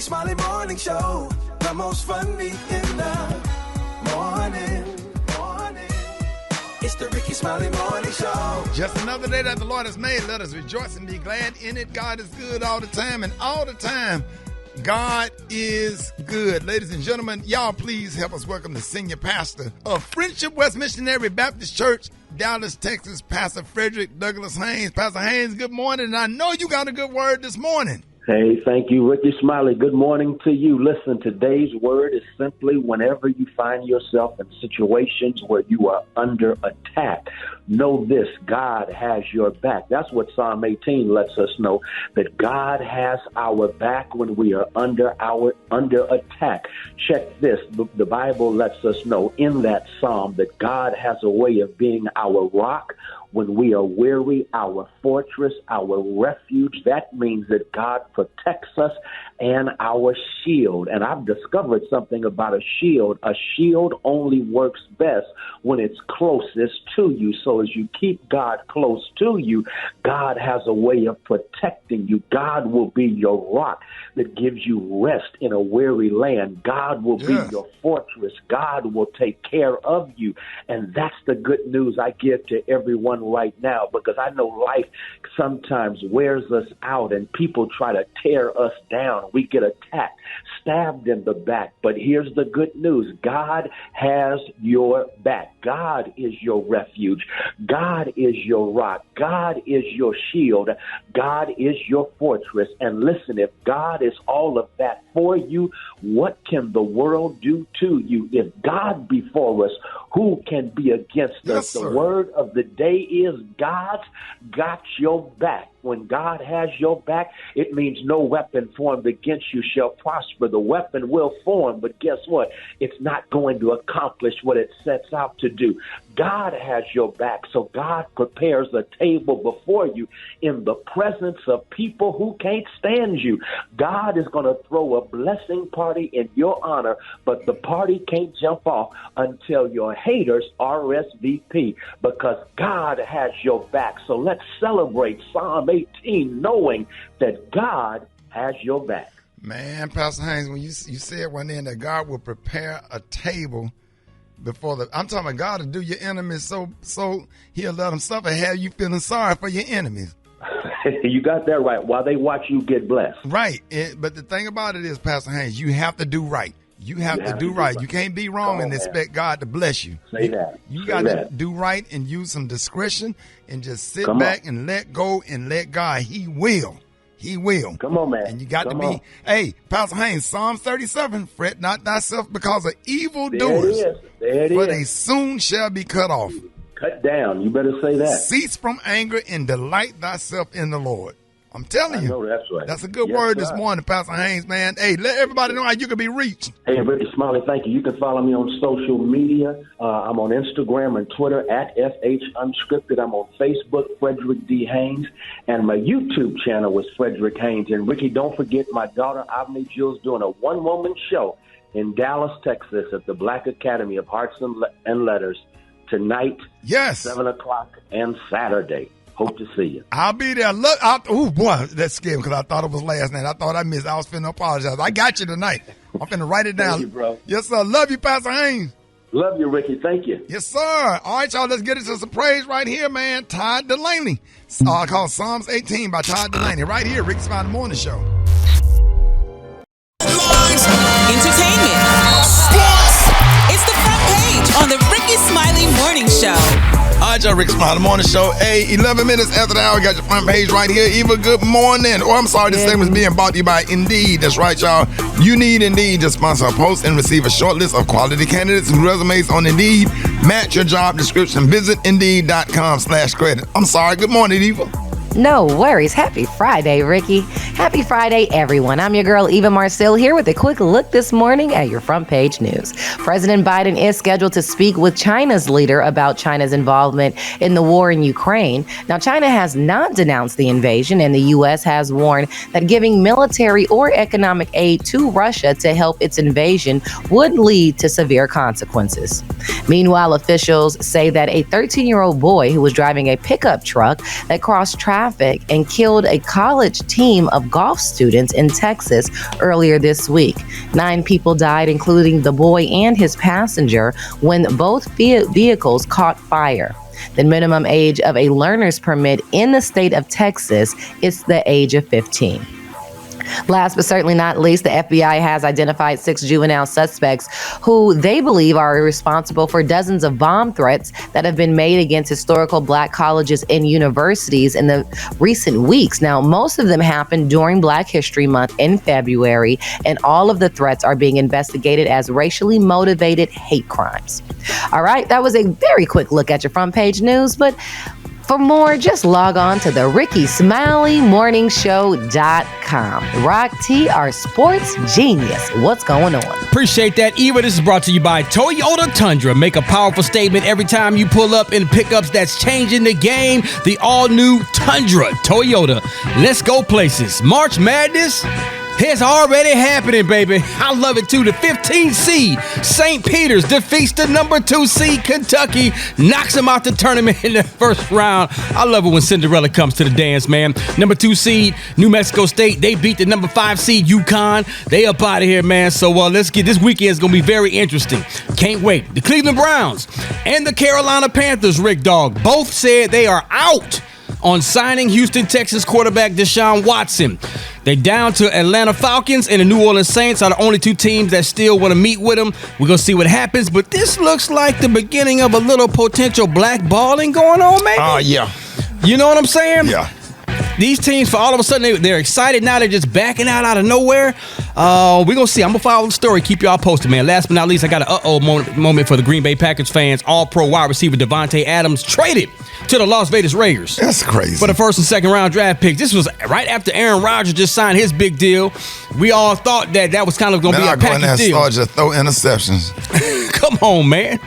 Smiley Morning Show, the most funny in the morning. It's the Rickey Smiley Morning Show. Just another day that the Lord has made. Let us rejoice and be glad in it. God is good all the time, and all the time, God is good. Ladies and gentlemen, y'all please help us welcome the senior pastor of Friendship West Missionary Baptist Church, Dallas, Texas, Pastor Frederick Douglass Haynes. Pastor Haynes, good morning, and I know you got a good word this morning. Hey, thank you, Rickey Smiley. Good morning to you. Listen, today's word is simply whenever you find yourself in situations where you are under attack, know this, God has your back. That's what Psalm 18 lets us know, that God has our back when we are under attack. Check this. The Bible lets us know in that psalm that God has a way of being our rock when we are weary, our fortress, our refuge. That means that God protects us and our shield. And I've discovered something about a shield. A shield only works best when it's closest to you. So as you keep God close to you, God has a way of protecting you. God will be your rock that gives you rest in a weary land. God will be your fortress. God will take care of you. And that's the good news I give to everyone right now, because I know life sometimes wears us out and people try to tear us down. We get attacked, stabbed in the back. But here's the good news. God has your back. God is your refuge. God is your rock. God is your shield. God is your fortress. And listen, if God is all of that for you, what can the world do to you? If God be for us, who can be against us? The word of the day is God's got your back. When God has your back, it means no weapon formed against you shall prosper. The weapon will form, but guess what? It's not going to accomplish what it sets out to do. God has your back, so God prepares a table before you in the presence of people who can't stand you. God is going to throw a blessing party in your honor, but the party can't jump off until your haters RSVP, because God has your back. So let's celebrate Psalm 18, knowing that God has your back. Man, Pastor Haynes, when you said one day that God will prepare a table before I'm talking about God to do your enemies so he'll let them suffer, have you feeling sorry for your enemies. You got that right, while they watch you get blessed. Right, but the thing about it is, Pastor Haynes, you have to do right. You have to do right. You can't be wrong and expect God to bless you. Say that. You got to do right and use some discretion and just sit back and let go and let God. He will. He will. Come on, man. And you got to be, hey, Pastor Haynes, Psalm 37, fret not thyself because of evil doers. There it is. For they soon shall be cut off. Cut down. You better say that. Cease from anger and delight thyself in the Lord. I'm telling you. I know that's right. That's a good word this morning, Pastor Haynes, man. Hey, let everybody know how you can be reached. Hey, Rickey Smiley, thank you. You can follow me on social media. I'm on Instagram and Twitter at FH Unscripted. I'm on Facebook, Frederick D. Haynes. And my YouTube channel is Frederick Haynes. And, Ricky, don't forget my daughter, Avni Jules, doing a one-woman show in Dallas, Texas at the Black Academy of Arts and Letters tonight, 7 o'clock, and Saturday. Hope to see you. I'll be there. Look, oh boy, that's scary because I thought it was last night. I thought I missed. I was finna apologize. I got you tonight. I'm finna write it down. Thank you, bro. Yes, sir. Love you, Pastor Haynes. Love you, Ricky. Thank you. Yes, sir. All right, y'all. Let's get into some praise right here, man. Todd Delaney. Called Psalms 18 by Todd Delaney. Right here, Rickey Smiley Morning Show. Entertainment. Sports. It's the front page on the Rickey Smiley Morning Show. All right, y'all, Rickey Smiley Morning Show. Hey, 11 minutes after the hour, got your front page right here. Eva, good morning. Oh, I'm sorry, this segment's being brought to you by Indeed. That's right, y'all. You need Indeed to sponsor a post and receive a short list of quality candidates and resumes on Indeed. Match your job description. Visit Indeed.com/credit. I'm sorry. Good morning, Eva. No worries. Happy Friday, Ricky. Happy Friday, everyone. I'm your girl, Eva Marcel, here with a quick look this morning at your front page news. President Biden is scheduled to speak with China's leader about China's involvement in the war in Ukraine. Now, China has not denounced the invasion, and the U.S. has warned that giving military or economic aid to Russia to help its invasion would lead to severe consequences. Meanwhile, officials say that a 13-year-old boy who was driving a pickup truck that crossed traffic traffic and killed a college team of golf students in Texas earlier this week. 9 people died, including the boy and his passenger, when both vehicles caught fire. The minimum age of a learner's permit in the state of Texas is the age of 15. Last but certainly not least, the FBI has identified 6 juvenile suspects who they believe are responsible for dozens of bomb threats that have been made against historical Black colleges and universities in the recent weeks. Now, most of them happened during Black History Month in February, and all of the threats are being investigated as racially motivated hate crimes. All right, that was a very quick look at your front page news, but for more, just log on to the Rickey Smiley Morning Show.com. Rock T, our sports genius. What's going on? Appreciate that, Eva. This is brought to you by Toyota Tundra. Make a powerful statement every time you pull up in pickups that's changing the game. The all-new Tundra Toyota. Let's go places. March Madness. It's already happening, baby. I love it, too. The 15th seed, St. Peter's, defeats the number 2 seed, Kentucky, knocks them out the tournament in the first round. I love it when Cinderella comes to the dance, man. Number 2 seed, New Mexico State, they beat the number 5 seed, UConn. They up out of here, man. So let's get this weekend's going to be very interesting. Can't wait. The Cleveland Browns and the Carolina Panthers, Rick Dog, both said they are out on signing Houston Texans quarterback Deshaun Watson. They're down to Atlanta Falcons and the New Orleans Saints are the only 2 teams that still want to meet with them. We're going to see what happens, but this looks like the beginning of a little potential blackballing going on, maybe? Yeah. You know what I'm saying? Yeah. These teams, for all of a sudden, they're excited now. They're just backing out of nowhere. We're going to see. I'm going to follow the story. Keep y'all posted, man. Last but not least, I got an moment for the Green Bay Packers fans. All-pro wide receiver Devontae Adams traded to the Las Vegas Raiders. That's crazy. For the first and second round draft picks. This was right after Aaron Rodgers just signed his big deal. We all thought that was kind of going to be a package deal. Start just throw interceptions. Come on, man.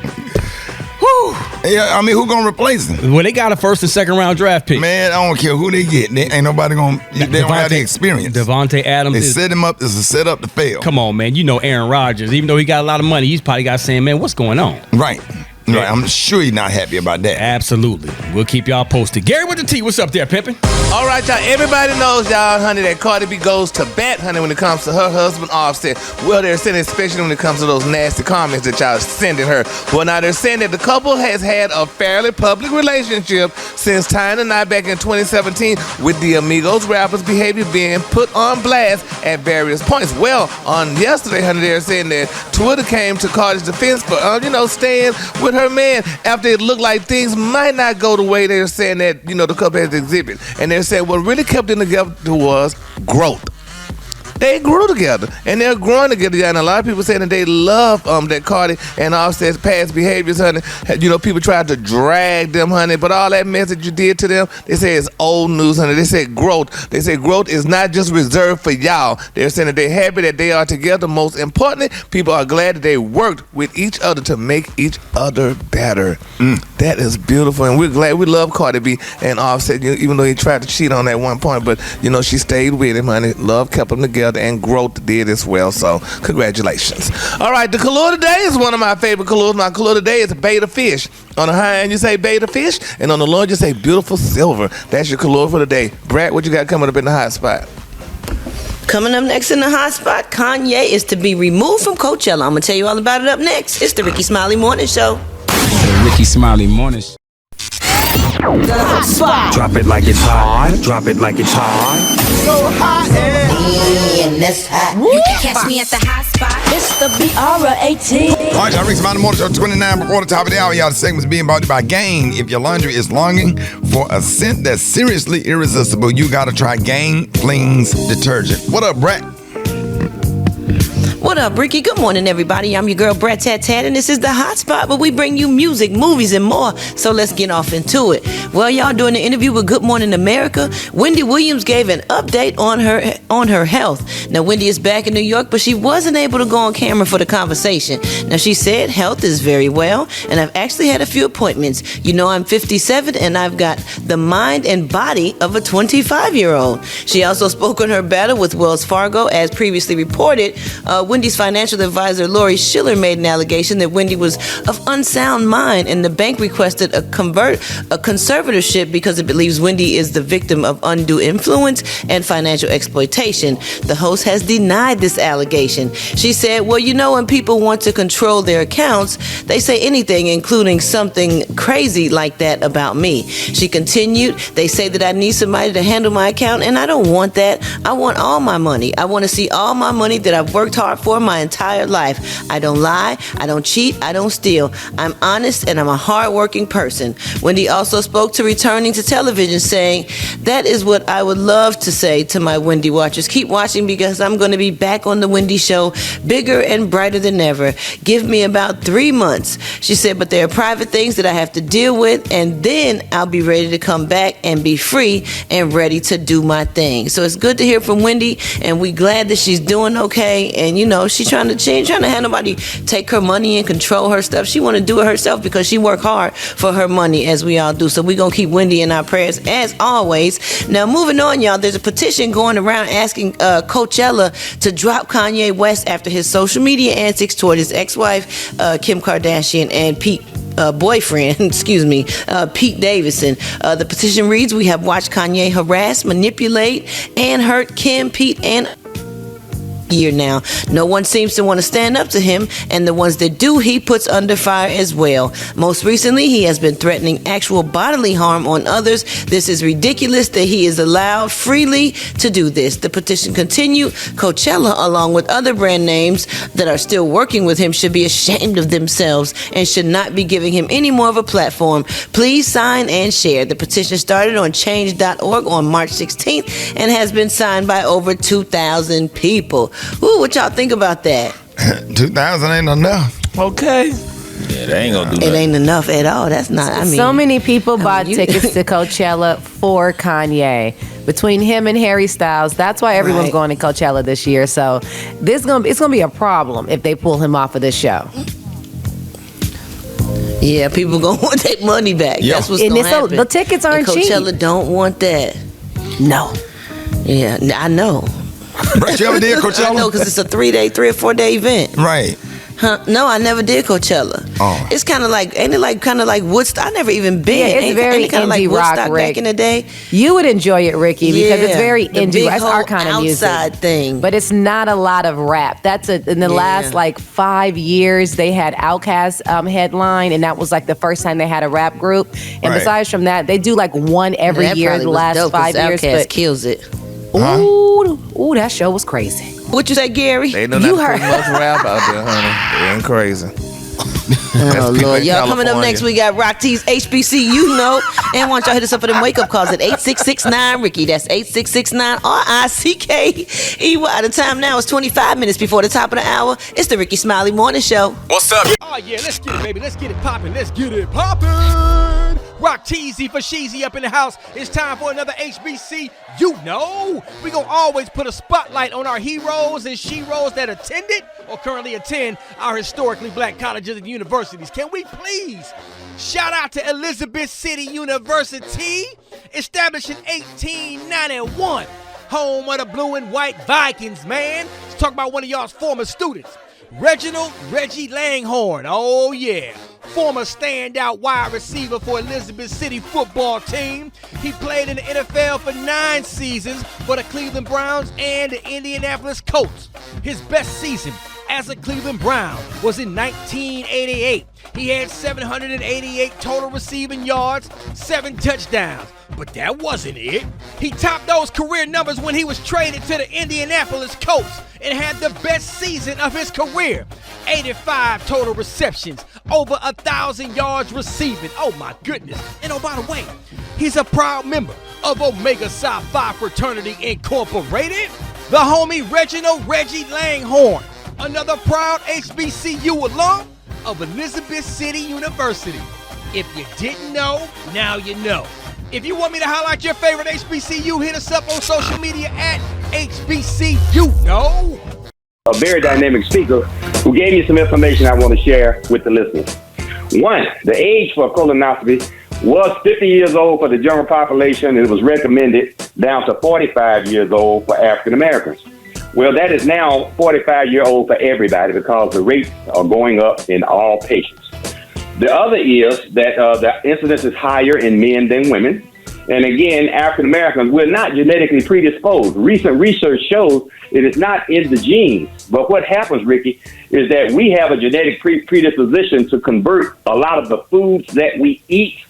Whew. Yeah, I mean, who gonna replace him? Well, they got a first and second round draft pick. Man, I don't care who they get. Ain't nobody gonna. They don't have the experience. Devontae Adams. They set him up as a setup to fail. Come on, man. You know Aaron Rodgers. Even though he got a lot of money, he's probably got saying, man, what's going on? Right. Right. I'm sure he's not happy about that. Absolutely. We'll keep y'all posted. Gary with the T, what's up there, pimpin'? All right, y'all. Everybody knows, y'all, honey, that Cardi B goes to bat, honey, when it comes to her husband, Offset. Well, they're saying, especially when it comes to those nasty comments that y'all sending her. Well, now they're saying that the couple has had a fairly public relationship since tying the knot back in 2017, with the Amigos rappers' behavior being put on blast at various points. Well, on yesterday, honey, they're saying that Twitter came to Cardi's defense for, staying with her man after it looked like things might not go the way they're saying that, the couple has exhibited. And they're saying what really kept them together was growth. They grew together, and they're growing together. And a lot of people saying that they love that Cardi and Offset's past behaviors, honey. People tried to drag them, honey, but all that message you did to them, they say it's old news, honey. They say growth. They say growth is not just reserved for y'all. They're saying that they're happy that they are together. Most importantly, people are glad that they worked with each other to make each other better. That is beautiful, and we're glad. We love Cardi B and Offset, even though he tried to cheat on that one point, but she stayed with him, honey. Love kept them together, and growth did as well. So congratulations. All right, the color today is one of my favorite colors. My color today is beta fish. On the high end, you say beta fish, and on the low end, you say beautiful silver. That's your color for the day. Brad, what you got coming up in the hot spot? Coming up next in the hot spot, Kanye is to be removed from Coachella. I'm going to tell you all about it up next. It's the Rickey Smiley Morning Show. The Rickey Smiley Morning Show. The hot spot. Drop it like it's hot. Drop it like it's hot. So hot and that's hot. You can catch me at the hot spot. It's the BR18. All right, y'all, Rickey Smiley Morning Show 29 before the top of the hour. Y'all, the segment's being brought to you by Gain. If your laundry is longing for a scent that's seriously irresistible, you got to try Gain Flings Detergent. What up, Brett? What up, Ricky? Good morning, everybody. I'm your girl, Brett Tat Tat, and this is the hot spot where we bring you music, movies, and more. So let's get off into it. Well, y'all, doing the interview with Good Morning America, Wendy Williams gave an update on her health. Now, Wendy is back in New York, but she wasn't able to go on camera for the conversation. Now, she said health is very well, and I've actually had a few appointments. I'm 57, and I've got the mind and body of a 25-year-old. She also spoke on her battle with Wells Fargo, as previously reported, Wendy's financial advisor, Lori Schiller, made an allegation that Wendy was of unsound mind, and the bank requested a conservatorship because it believes Wendy is the victim of undue influence and financial exploitation. The host has denied this allegation. She said, well, you know, when people want to control their accounts, they say anything, including something crazy like that about me. She continued, they say that I need somebody to handle my account, and I don't want that. I want all my money. I want to see all my money that I've worked hard for my entire life. I don't lie. I don't cheat. I don't steal. I'm honest, and I'm a hardworking person. Wendy also spoke to returning to television, saying, that is what I would love to say to my Wendy watchers. Keep watching because I'm going to be back on the Wendy Show, bigger and brighter than ever. Give me about 3 months. She said, but there are private things that I have to deal with, and then I'll be ready to come back and be free and ready to do my thing. So it's good to hear from Wendy, and we glad that she's doing okay. And you know, she's trying to have nobody take her money and control her stuff. She want to do it herself because she work hard for her money, as we all do. So we gonna keep Wendy in our prayers as always. Now moving on, y'all, there's a petition going around asking Coachella to drop Kanye West after his social media antics toward his ex-wife Kim Kardashian and boyfriend, Pete Davidson. The petition reads, we have watched Kanye harass, manipulate, and hurt Kim, Pete, and year now. No one seems to want to stand up to him, and the ones that do, he puts under fire as well. Most recently, he has been threatening actual bodily harm on others. This is ridiculous that he is allowed freely to do this. The petition continued. Coachella, along with other brand names that are still working with him, should be ashamed of themselves and should not be giving him any more of a platform. Please sign and share. The petition started on change.org on March 16th and has been signed by over 2,000 people. Ooh, what y'all think about that? 2,000 ain't enough. Okay. Yeah, they ain't gonna do that. It ain't enough at all. That's not, so many people bought tickets to Coachella for Kanye. Between him and Harry Styles, that's why everyone's going to Coachella this year. So it's gonna be a problem if they pull him off of this show. Yeah, people gonna want their money back. Yeah. That's what's gonna happen. The tickets aren't and Coachella cheap. don't want that. No. Yeah, I know. Brett, you ever did Coachella? I know, because it's a 3 or 4 day event. Right. Huh? No, I never did Coachella. Oh. It's kind of like, ain't it like kind of like Woodstock? I never even been. Yeah, it's very kind of like indie rock, Woodstock Rick. back in the day. You would enjoy it, Ricky, because it's very the indie big rock. It's our kind of music. outside thing. But it's not a lot of rap. That's in the last like 5 years, they had Outkast headline, and that was like the first time they had a rap group. And besides from that, they do like one every year the last 5 years. Outkast But kills it. Ooh, that show was crazy. What you say, Gary? They know not You to heard. put much rap out there, honey. They ain't crazy. Oh, people Lord. in Y'all coming up California. next, we got Rock T's HBC, you know. And want y'all hit us up for them wake-up calls at 866-9-RICKY. That's 866-9-RICKY. The time now is 25 minutes before the top of the hour. It's the Rickey Smiley Morning Show. What's up? Oh, yeah, let's get it, baby. Let's get it popping. Let's get it popping. Rock Teasy for Sheezy up in the house. It's time for another HBC. You know, we gonna always put a spotlight on our heroes and sheroes that attended or currently attend our historically black colleges and universities. Can we please shout out to Elizabeth City University, established in 1891, home of the blue and white Vikings, man. Let's talk about one of y'all's former students, Reginald Reggie Langhorne. Oh, yeah. Former standout wide receiver for Elizabeth City football team. He played in the NFL for 9 seasons for the Cleveland Browns and the Indianapolis Colts. His best season as a Cleveland Brown was in 1988. He had 788 total receiving yards, 7 touchdowns. But that wasn't it. He topped those career numbers when he was traded to the Indianapolis Colts and had the best season of his career. 85 total receptions, over 1,000 yards receiving. Oh my goodness. And oh, by the way, he's a proud member of Omega Psi Phi Fraternity Incorporated. The homie Reginald Reggie Langhorne, another proud HBCU alum of Elizabeth City University. If you didn't know, now you know. If you want me to highlight your favorite HBCU, hit us up on social media at HBCU. No. A very dynamic speaker who gave me some information I want to share with the listeners. One, the age for colonoscopy was 50 years old for the general population, and it was recommended down to 45 years old for African Americans. Well, that is now 45-year-old for everybody because the rates are going up in all patients. The other is that the incidence is higher in men than women. And again, African Americans, we're not genetically predisposed. Recent research shows it is not in the genes. But what happens, Ricky, is that we have a genetic predisposition to convert a lot of the foods that we eat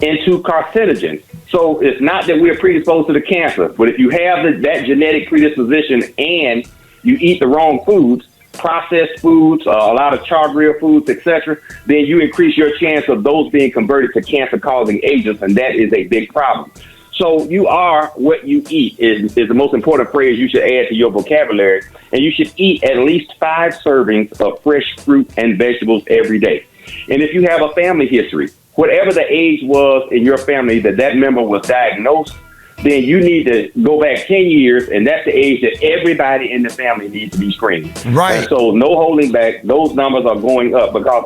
into carcinogens. So it's not that we're predisposed to the cancer, but if you have that genetic predisposition and you eat the wrong foods, processed foods, a lot of char grill foods, etc., then you increase your chance of those being converted to cancer-causing agents, and that is a big problem. So you are what you eat is the most important phrase you should add to your vocabulary, and you should eat at least 5 servings of fresh fruit and vegetables every day. And if you have a family history, whatever the age was in your family that member was diagnosed, then you need to go back 10 years, and that's the age that everybody in the family needs to be screened. Right. And so no holding back. Those numbers are going up because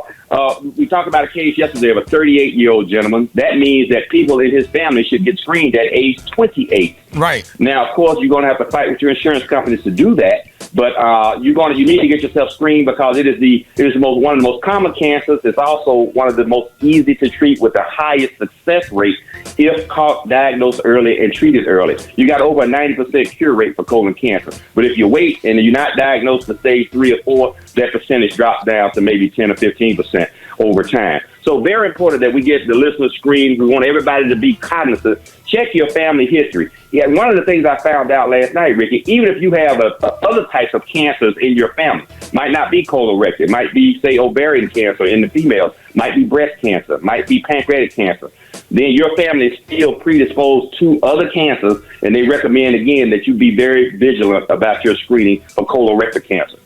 we talked about a case yesterday of a 38-year-old gentleman. That means that people in his family should get screened at age 28. Right. Now, of course, you're going to have to fight with your insurance companies to do that. But you need to get yourself screened because it is one of the most common cancers. It's also one of the most easy to treat with the highest success rate if caught, diagnosed early, and treated early. You got over a 90% cure rate for colon cancer. But if you wait and you're not diagnosed for stage 3 or 4, that percentage drops down to maybe 10 or 15% over time. So very important that we get the listeners screened. We want everybody to be cognizant. Check your family history. Yeah, one of the things I found out last night, Ricky, even if you have other types of cancers in your family, might not be colorectal, might be, say, ovarian cancer in the females, might be breast cancer, might be pancreatic cancer, then your family is still predisposed to other cancers, and they recommend, again, that you be very vigilant about your screening for colorectal cancer.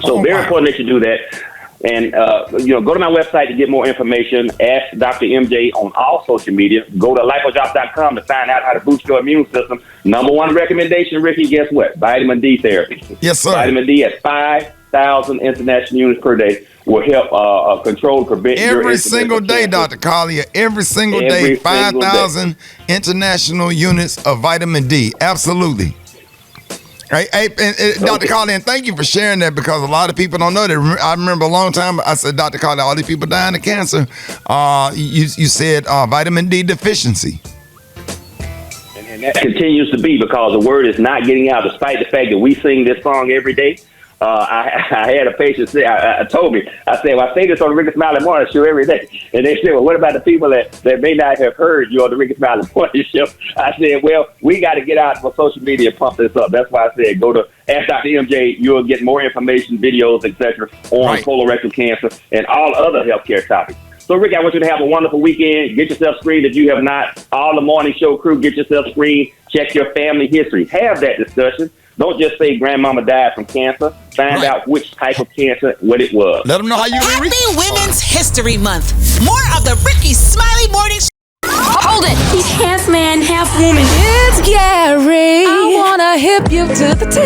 So very important that you do that. And, go to my website to get more information. Ask Dr. MJ on all social media. Go to lipodrop.com to find out how to boost your immune system. Number one recommendation, Ricky, guess what? Vitamin D therapy. Yes, sir. Vitamin D at 5,000 international units per day will help control and prevent every single day, Dr. Collier. Every single day, 5,000 international units of vitamin D. Absolutely. Hey, Dr. Collier, thank you for sharing that because a lot of people don't know that. I remember a long time I said, Dr. Collier, all these people dying of cancer. You said vitamin D deficiency. And that continues to be because the word is not getting out, despite the fact that we sing this song every day. I had a patient say, I told me, I said, well, I say this on the Rickey Smiley Morning Show every day. And they said, well, what about the people that may not have heard you on the Rickey Smiley Morning Show? I said, well, we got to get out for social media and pump this up. That's why I said, go to Ask Dr. MJ. You'll get more information, videos, etc. on colorectal cancer and all other healthcare topics. So, Rick, I want you to have a wonderful weekend. Get yourself screened if you have not. All the morning show crew, get yourself screened. Check your family history. Have that discussion. Don't just say grandmama died from cancer. Find out which type of cancer, what it was. Let them know how you Happy Women's History Month. More of the Rickey Smiley Morning Show. Hold it. He's half man, half woman. It's Gary. I wanna hip you to the T.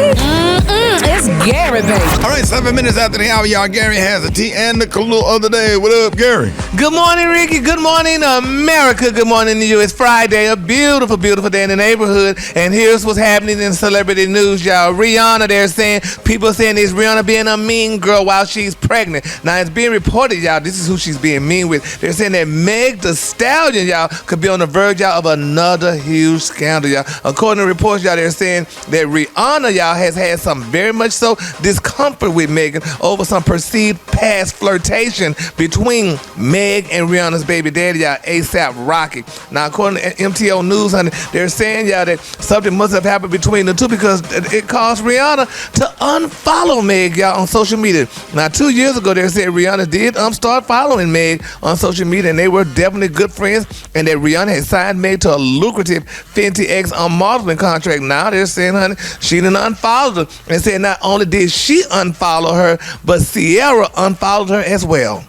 It's Gary, baby. All right, 7 minutes after the hour, y'all. Gary has a tea and the clue of the day. What up, Gary? Good morning, Ricky. Good morning, America. Good morning to you. It's Friday, a beautiful, beautiful day in the neighborhood. And here's what's happening in celebrity news, y'all. Rihanna, people saying is Rihanna being a mean girl while she's pregnant. Now, it's being reported, y'all, this is who she's being mean with. They're saying that Meg Thee Stallion, y'all, could be on the verge, y'all, of another huge scandal, y'all. According to reports, y'all, they're saying that Rihanna, y'all, has had some very much so discomfort with Megan over some perceived past flirtation between Meg and Rihanna's baby daddy, y'all, A$AP Rocky. Now, according to MTO News, honey, they're saying, y'all, that something must have happened between the two because it caused Rihanna to unfollow Meg, y'all, on social media. Now, 2 years ago, they said Rihanna did start following Meg on social media, and they were definitely good friends, and that Rihanna had signed Meg to a lucrative Fenty X modeling contract. Now they're saying, honey, she done unfollowed her, and said not only did she unfollow her, but Ciara unfollowed her as well.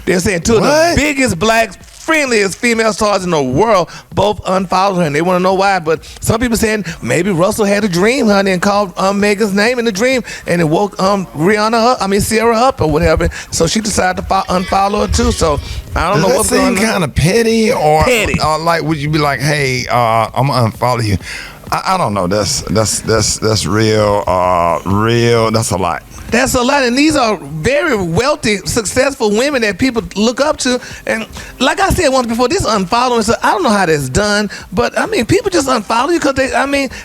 They're saying two of the biggest black friendliest female stars in the world both unfollowed her, and they want to know why. But some people saying maybe Russell had a dream, honey, and called Megan's name in the dream, and it woke Ciara up or whatever. So she decided to unfollow her too. So I don't know what's going on. Kind of petty, or petty, like would you be like, hey, I'm gonna unfollow you? I don't know. That's real. Real. That's a lot. That's a lot, and these are very wealthy, successful women that people look up to. And like I said once before, this unfollowing, so I don't know how that's done, but I mean, people just unfollow you because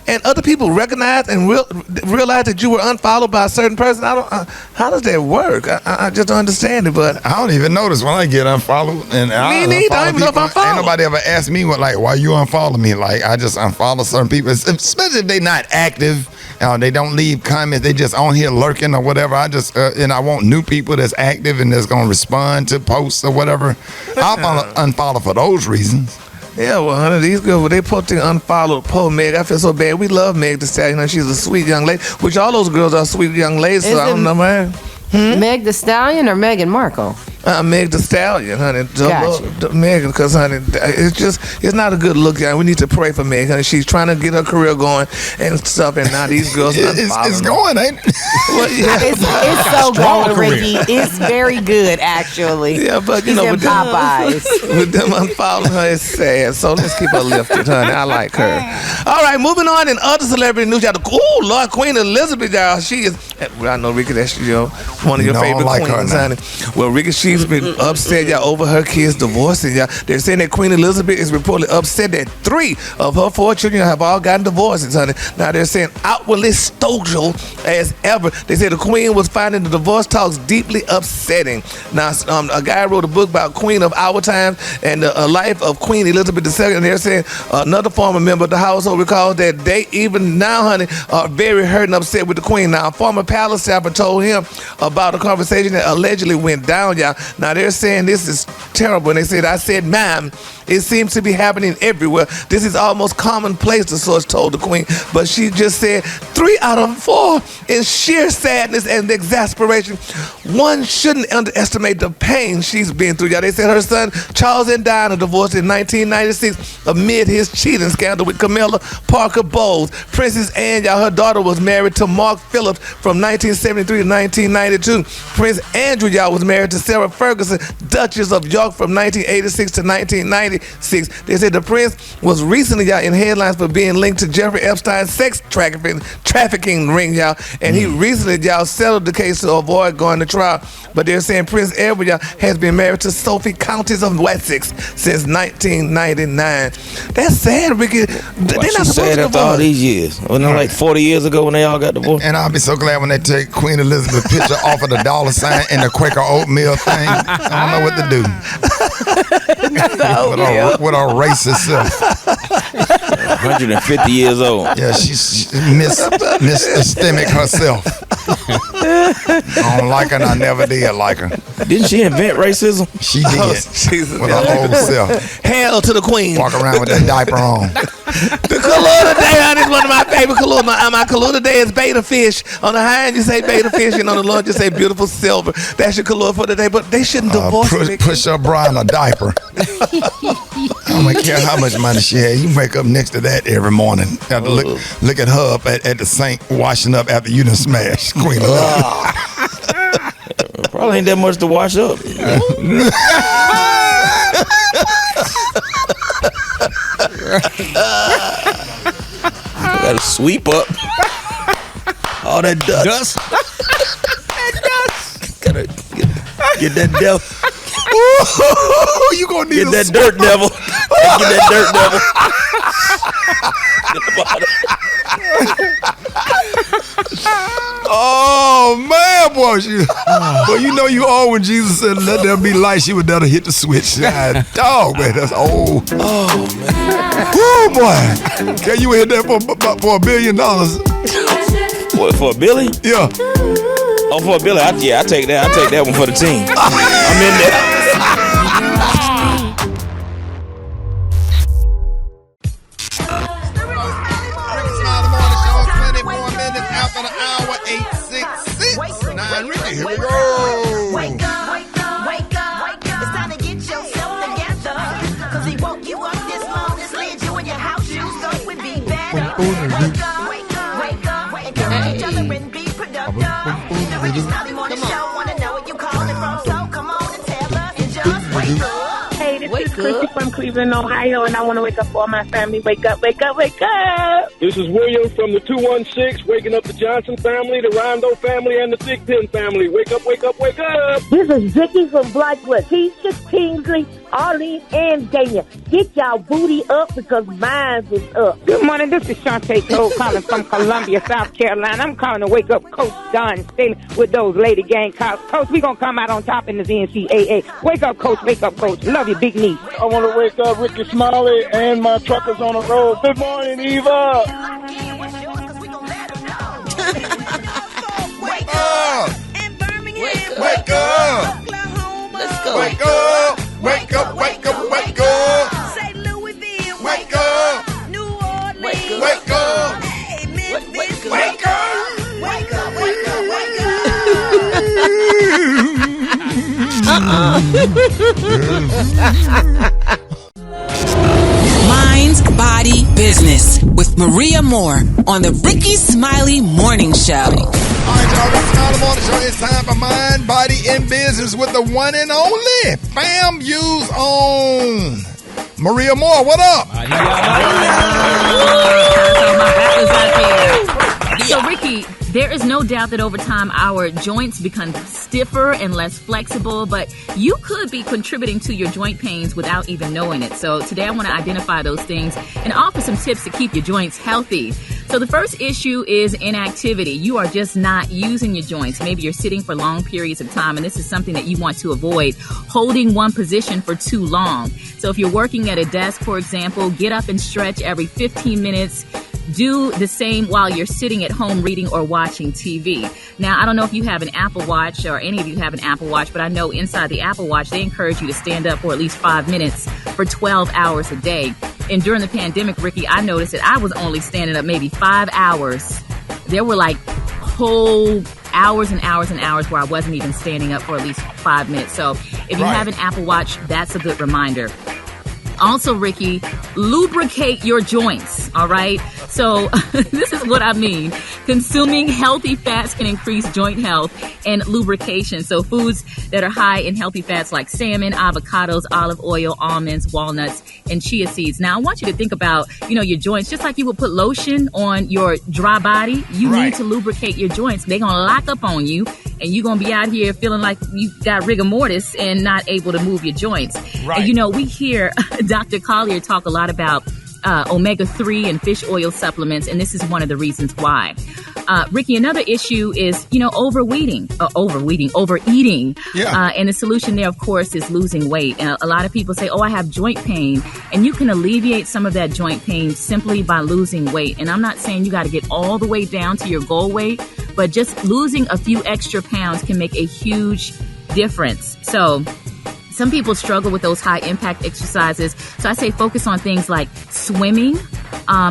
and other people recognize and realize that you were unfollowed by a certain person. How does that work? I just don't understand it, but I don't even notice when I get unfollowed. And me neither. I don't even know if I'm followed. Ain't nobody ever asked me why you unfollow me. Like, I just unfollow certain people, especially if they not active. They don't leave comments. They just on here lurking or whatever. I just and I want new people that's active and that's gonna respond to posts or whatever. I'll unfollow for those reasons. Yeah, well, honey, these girls, they posting unfollowed poor Meg. I feel so bad. We love Meg Thee Stallion. She's a sweet young lady, which all those girls are sweet young ladies. So I don't know, man. Meg Thee Stallion or Meghan Markle? Meg Thee Stallion, honey. Gotcha. Megan, because, honey, it's not a good look, y'all. We need to pray for Meg, honey. She's trying to get her career going and stuff, and now these girls it's going, ain't it? Well, yeah. It's so going, Ricky. It's very good, actually. Yeah, but, you He's know, in Popeyes. With them unfollowing her, it's sad. So let's keep her lifted, honey. I like her. All right, moving on in other celebrity news, y'all. Oh, Lord, Queen Elizabeth, y'all. She is, well, I know, Ricky, that's one of your favorite queens, honey. Well, Ricky, she's been upset, y'all, over her kids divorcing, y'all. They're saying that Queen Elizabeth is reportedly upset that 3 of her 4 children have all gotten divorces, honey. Now, they're saying outwardly stoical as ever. They said the Queen was finding the divorce talks deeply upsetting. Now, a guy wrote a book about Queen of Our Times and the life of Queen Elizabeth II, and they're saying another former member of the household recalls that they even now, honey, are very hurt and upset with the Queen. Now, a former palace staffer told him about a conversation that allegedly went down, y'all. Now, they're saying this is terrible, and they said, I said, ma'am, it seems to be happening everywhere. This is almost commonplace, the source told the Queen. But she just said 3 out of 4 in sheer sadness and exasperation. One shouldn't underestimate the pain she's been through, y'all. They said her son, Charles and Diana, divorced in 1996 amid his cheating scandal with Camilla Parker Bowles. Princess Anne, y'all, her daughter was married to Mark Phillips from 1973 to 1992. Prince Andrew, y'all, was married to Sarah Ferguson, Duchess of York, from 1986 to 1996. They said the prince was recently, y'all, in headlines for being linked to Jeffrey Epstein's sex trafficking ring, y'all, and he recently, y'all, settled the case to avoid going to trial. But they're saying Prince Edward, y'all, has been married to Sophie, Countess of Wessex, since 1999. That's sad, Ricky. They're not supposed sad to after all these years. Wasn't it like 40 years ago when they all got divorced? And I'll be so glad when they take Queen Elizabeth's picture off of the dollar sign and the Quaker oatmeal thing. I don't know what to do. with our racist self. 150 years old. Yeah, she's Miss Systemic herself. I don't like her, and I never did like her. Didn't she invent racism? She did. With her old self. Hail to the Queen. Walk around with that diaper on. The color today, honey, is one of my favorite colors. My color today is beta fish. On the high end, you say beta fish, and on the low, you say beautiful silver. That's your color for today, but they shouldn't divorce me. Push her bra in a diaper. I don't care how much money she had. You wake up next to that every morning. Have to look at her up at the sink, washing up after you done smashed. Queen Elizabeth. Probably ain't that much to wash up. Gotta sweep up all that dust. Gotta get that devil. You gonna need get that dirt devil. Get that dirt devil. Oh man, boy, you know you all when Jesus said, "Let there be light," she would never hit the switch. Dog, man, that's old. Oh man. Oh boy, can you hit that for $1 billion? What, for $1 billion? Yeah. Oh, for $1 billion? I take that. I take that one for the team. I'm in there. Here we go. Wake up, wake up, wake up. It's time to get yourself together. Cause he woke you up this morning, slid you in your house shoes, so it would be better. Wake up, wake up, wake up. Encourage each other and be productive. The Rickey Smiley Morning Show, wanna know where you calling from, so come on and tell us and just wake up. Hey, this is Chrissy from Cleveland, Ohio, and I want to wake up for all my family. Wake up, wake up, wake up. This is William from the 216, waking up the Johnson family, the Rondo family, and the Thigpen family. Wake up, wake up, wake up. This is Vicky from Blackwood. Keisha, Kingsley, Arlene, and Daniel. Get y'all booty up because mine is up. Good morning. This is Shantae Cole calling from Columbia, South Carolina. I'm calling to wake up Coach Don Staley with those Lady Gang calls. Coach, we going to come out on top in the NCAA. Wake up, Coach. Wake up, Coach. Love you, big niece. I want to wake up Rickey Smiley and my truckers on the road. Good morning, Eva. Wake up! Wake up! Let's go. Wake up! Wake up! Wake up! Wake up! St. Louisville. Wake up! New Orleans. Wake up. Wake up! Hey, Memphis. Wake up. Wake up! Wake up, wake up, wake up. Mind, body, business with Maria Moore on the Rickey Smiley Morning Show. All right, y'all, Rickey Smiley Morning Show. It's time for Mind, Body, and Business with the one and only FAMU's own Maria Moore. What up? So, Rickey, there is no doubt that over time our joints become stiffer and less flexible, but you could be contributing to your joint pains without even knowing it. So today I want to identify those things and offer some tips to keep your joints healthy. So the first issue is inactivity. You are just not using your joints. Maybe you're sitting for long periods of time, and this is something that you want to avoid, holding one position for too long. So if you're working at a desk, for example, get up and stretch every 15 minutes. Do the same while you're sitting at home reading or watching TV. Now, I don't know if you have an Apple Watch or any of you have an Apple Watch, but I know inside the Apple Watch, they encourage you to stand up for at least 5 minutes for 12 hours a day. And during the pandemic, Rickey, I noticed that I was only standing up maybe 5 hours. There were like whole hours and hours and hours where I wasn't even standing up for at least 5 minutes. So if you have an Apple Watch, that's a good reminder. Also, Rickey, lubricate your joints, all right? So this is what I mean. Consuming healthy fats can increase joint health and lubrication. So foods that are high in healthy fats like salmon, avocados, olive oil, almonds, walnuts, and chia seeds. Now, I want you to think about, your joints. Just like you would put lotion on your dry body, you need to lubricate your joints. They're going to lock up on you, and you're going to be out here feeling like you got rigor mortis and not able to move your joints. Right. And, we hear Dr. Collier talk a lot about omega-3 and fish oil supplements, and this is one of the reasons why. Rickey, another issue is, overeating. Yeah. And the solution there, of course, is losing weight. A lot of people say, I have joint pain, and you can alleviate some of that joint pain simply by losing weight. And I'm not saying you got to get all the way down to your goal weight, but just losing a few extra pounds can make a huge difference. So some people struggle with those high impact exercises. So I say focus on things like swimming.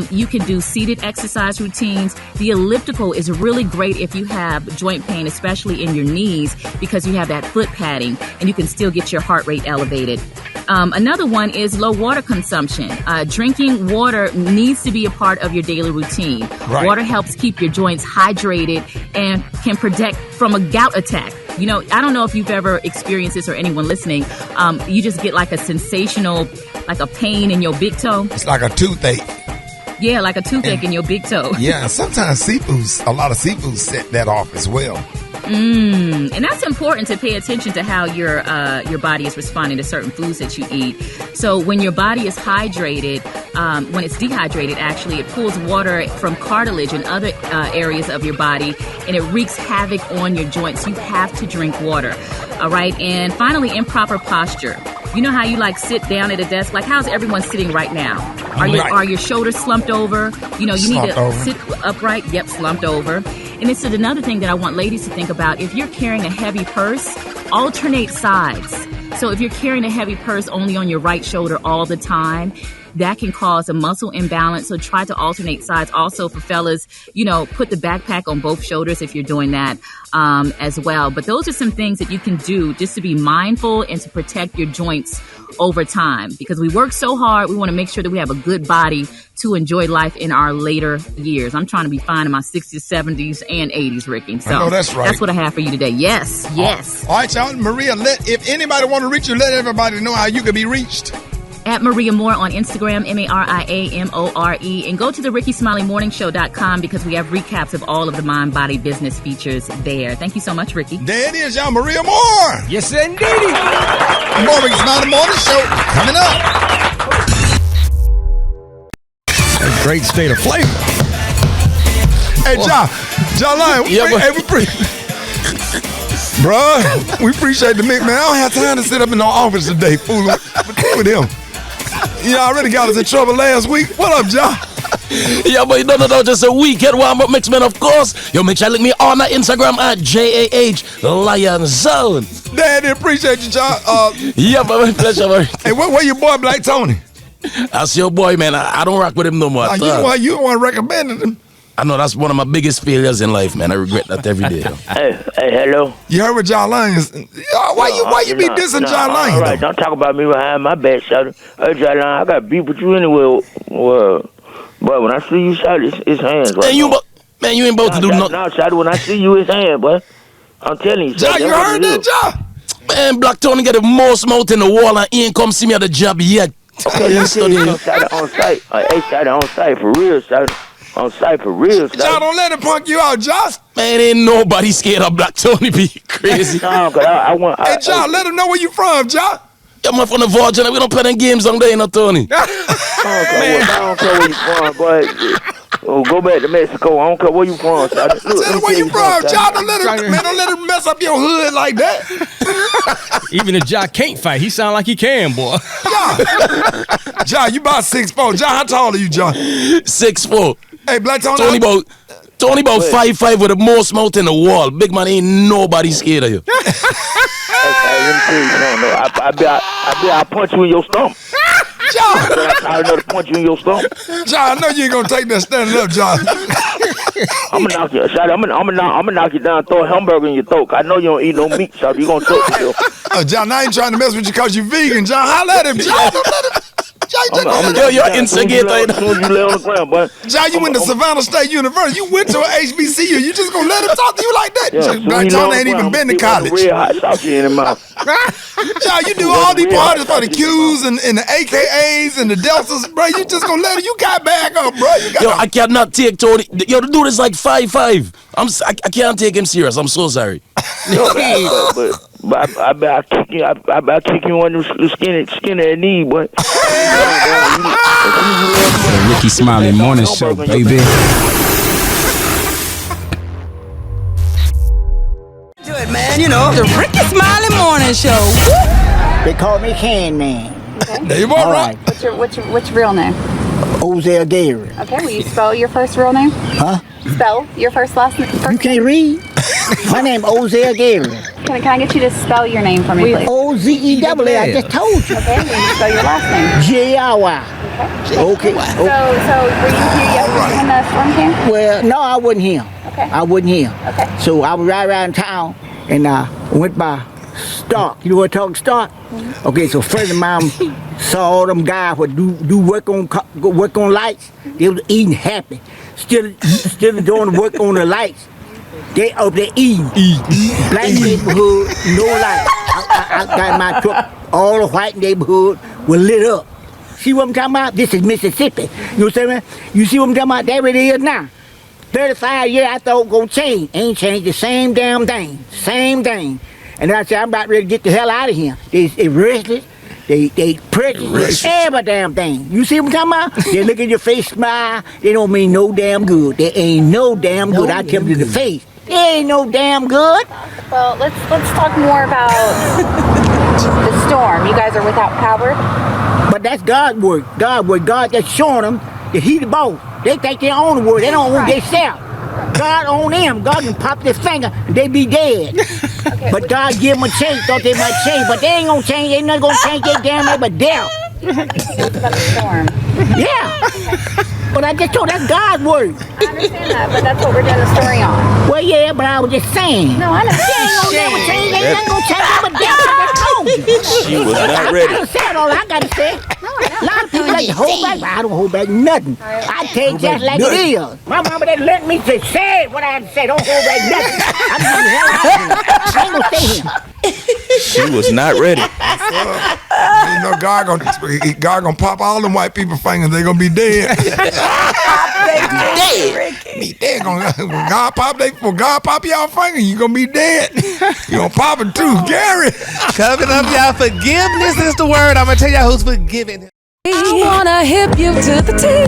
You can do seated exercise routines. The elliptical is really great if you have joint pain, especially in your knees, because you have that foot padding and you can still get your heart rate elevated. Another one is low water consumption. Drinking water needs to be a part of your daily routine. Right. Water helps keep your joints hydrated and can protect from a gout attack. I don't know if you've ever experienced this or anyone listening. You just get like a sensational, like a pain in your big toe. It's like a toothache. Yeah, like a toothache in your big toe. Yeah, and sometimes a lot of seafood set that off as well. And that's important to pay attention to how your body is responding to certain foods that you eat. So when your body is hydrated, when it's dehydrated, actually, it pulls water from cartilage and other areas of your body, and it wreaks havoc on your joints. You have to drink water. All right. And finally, improper posture. You know how you sit down at a desk? Like, how's everyone sitting right now? Are your shoulders slumped over? You need to sit upright. Yep, slumped over. And this is another thing that I want ladies to think about. If you're carrying a heavy purse, alternate sides. So if you're carrying a heavy purse only on your right shoulder all the time, that can cause a muscle imbalance. So try to alternate sides. Also for fellas, put the backpack on both shoulders if you're doing that as well. But those are some things that you can do just to be mindful and to protect your joints over time. Because we work so hard, we want to make sure that we have a good body to enjoy life in our later years. I'm trying to be fine in my 60s, 70s, and 80s, Rickey. So I know that's right. That's what I have for you today. Yes. All right, y'all. Maria, if anybody want to reach you, let everybody know how you can be reached. At Maria Moore on Instagram, MariaMore, and go to the RickySmileyMorningShow.com because we have recaps of all of the Mind Body Business features there. Thank you so much, Ricky. There it is, y'all. Maria Moore. Yes, indeed. More Rickey Smiley Morning Show coming up. A great state of flavor. Hey, John Lyon, bruh, we appreciate the mix, man. I don't have time to sit up in the office today fooling with him. You already got us in trouble last week. What up, John? Yeah, but no, just a weekend warm-up mix, man, of course. Yo, make sure you link me on my Instagram at JAHLionZone. Daddy, appreciate you, John. Yeah, my pleasure, man. Hey, where your boy, Black Tony? That's your boy, man. I don't rock with him no more. You don't want to recommend him. I know that's one of my biggest failures in life, man. I regret that every day. Hey, hello. You heard what John Lyon is? Why you be dissing John Lyon? All right, don't talk about me behind my back, shout. Hey, John Lyon, I got beef with you anyway. Well, boy, when I see you, shout, it's hands. Right? You ain't about to do nothing. No, shout, when I see you, it's hands, boy. I'm telling you, John, you heard that, John? Man, Black Tony got the most mouth in the wall and he ain't come see me at the job yet. Okay, you see you on site. Hey, shout on site for real, shout. On site for real, John, don't let him punk you out, Josh. Man, ain't nobody scared of Black Tony. Be crazy. No, cause I want. Hey, John, let him know where you from, John. Yeah, I'm from the Virgin. We don't play them games on there, no Tony. I don't care where you from, boy. Oh, go back to Mexico. I don't care where you from. Tell him where you from, John. Don't let him mess up your hood like that. Even if John can't fight, he sound like he can, boy. John, you about 6'4". John, how tall are you, John? 6'4". Hey, Black Tony. Tony about 5'5" with the most mouth in the wall. Big man, ain't nobody scared of you. Hey, let me tell you something. I'll punch you in your stomach. John, I know to punch you in your stomach. John, I know you ain't gonna take that standing up, John. I'm gonna knock you, Shotty. I'm gonna knock you down, throw a hamburger in your throat. I know you don't eat no meat, Shotty. You gonna choke yourself. John, I ain't trying to mess with you because you vegan, John. Holla at him, John. Don't let him. You're instigator. You lay on the ground, boy. John, you went to Savannah State University. You went to an HBCU. You just gonna let him talk to you like that? Yeah, Black Tony ain't even been to college. Red hot sauce in the mouth. John, you do all these parties for the Qs and the AKAs and the Deltas, bro. You just gonna let him? You got back up, bro. I cannot take Tony. Yo, the dude is like 5'5". I can't take him serious. I'm so sorry. But I kick you on the skinny knee, boy. The Rickey Smiley Morning Show, baby. Do it, man. You know, the Rickey Smiley Morning Show. They call me Can Man. Okay. There you are, right. What's your real name? Ozell Gary. Okay, will you spell your first real name? Huh? Spell your last name. You can't read? My name Ozell Gary. Can I get you to spell your name for me, please? O-Z-E-A-A. I just told you. Okay, will you spell your last name? J-R-Y. Okay. So were you here yesterday when the storm came? Well, no, I wasn't here. Okay. I wasn't here. Okay. So I was right around town and I went by Stark. You know what I'm talking Stark? Mm-hmm. Okay, so a friend of mine saw all them guys who do work on lights. They was eating happy. Still doing work on the lights. They up there eating. Black neighborhood, no light. I got my truck. All the white neighborhood was lit up. See what I'm talking about? This is Mississippi. You know what I'm saying? You see what I'm talking about? That what it is now. 35 years I thought it was going to change. Ain't changed the same damn thing. Same thing. And I said, I'm about ready to get the hell out of here. They restless. They prejudice. Every damn thing. You see what I'm talking about? They look at your face, smile. They don't mean no damn good. They ain't no damn good. I tell you to the face. They ain't no damn good. Well, let's talk more about the storm. You guys are without power. But that's God's work. God's work. God just showing them that He the boss. They think they own the world. They don't own themselves. God own them. God can pop their finger and they be dead. Okay, but God give them a chance. Thought they might change, but they ain't gonna change. Ain't nothing gonna change. They damn near but death. About the storm. Yeah. But I just told that's God's word. I understand that, but that's what we're doing the story on. Well, yeah, but I was just saying. No, I know. They ain't gonna never change. They ain't gonna change. But death. I just told you. She was not ready. I said all I gotta say. A lot of people like to hold back, but I don't hold back nothing. I take just like it is. My mama didn't let me say what I had to say. Don't hold back nothing. I'm getting the hell out of here. I ain't gonna stay here. She was not ready. You know, God gonna pop all them white people fingers. They gonna be dead. Be dead. God pop y'all finger, you gonna be dead. You gonna pop it too, Gary. Coming up, y'all, forgiveness is the word. I'm gonna tell y'all who's forgiving. I wanna hip you to the tea.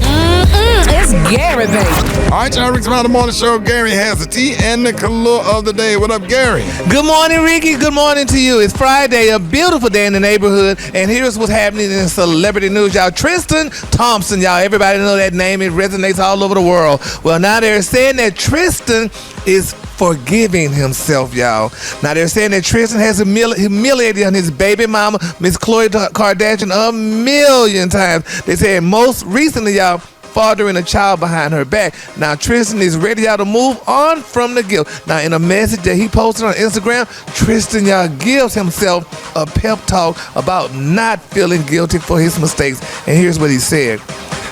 It's Gary, baby. All right, y'all, Rickey Smiley Morning Show. Gary has the tea and the color of the day. What up, Gary? Good morning, Ricky. Good morning to you. It's Friday, a beautiful day in the neighborhood, and here's what's happening in celebrity news, y'all. Tristan Thompson, y'all. Everybody know that name. It resonates all over the world. Well, now they're saying that Tristan is forgiving himself, y'all. Now they're saying that Tristan has humiliated on his baby mama, Miss Khloe Kardashian, a million times. They said most recently, y'all, fathering a child behind her back. Now Tristan is ready, y'all, to move on from the guilt. Now in a message that he posted on Instagram, Tristan, y'all, gives himself a pep talk about not feeling guilty for his mistakes. And here's what he said: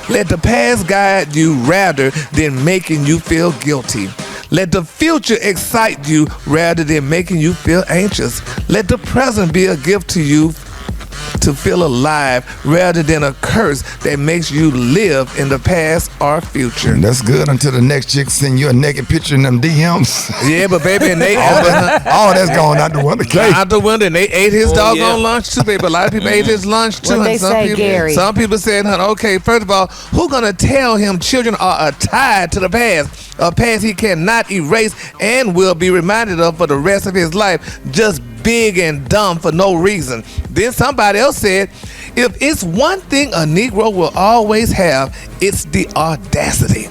"Let the past guide you rather than making you feel guilty. Let the future excite you rather than making you feel anxious. Let the present be a gift to you to feel alive rather than a curse that makes you live in the past or future." That's good until the next chick send you a naked picture in them DMs. Yeah, but baby, and they all that's going out the window. Out the window, and they ate his doggone lunch too, baby. A lot of people ate his lunch too. What they say, Gary? Some people said, okay, first of all, who gonna tell him children are tied to the past? A past he cannot erase and will be reminded of for the rest of his life, just big and dumb for no reason. Then somebody else said, if it's one thing a Negro will always have, it's the audacity.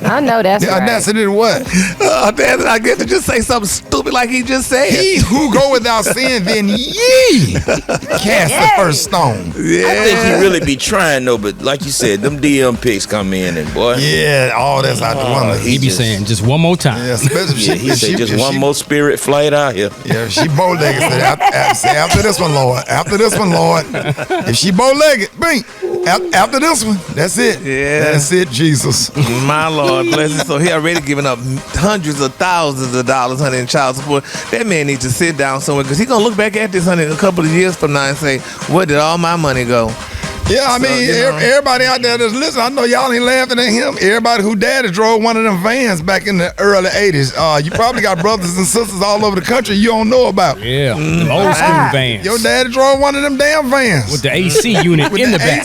I know that's right. Audacity to what? Audacity, I guess, to just say something stupid like he just said. He who go without sin, then ye cast the first stone. Yeah. I think he really be trying though, but like you said, them DM pics come in and boy. Yeah, all that's out the window. He be saying just one more time. Yeah, especially he said just one more spirit flight out here. Yeah, if she bow-legged, say after this one, Lord. After this one, Lord. If she bow-legged, bing. After this one, that's it. Yeah. That's it, Jesus. My Lord, bless him. So he already given up hundreds of thousands of dollars, honey, in child support. That man needs to sit down somewhere because he's going to look back at this, honey, a couple of years from now and say, where did all my money go? Yeah, I mean, everybody out there that's listening, I know y'all ain't laughing at him. Everybody who daddy drove one of them vans back in the early 80s. You probably got brothers and sisters all over the country you don't know about. Yeah, them old school vans. Your daddy drove one of them damn vans. With the AC unit in the back.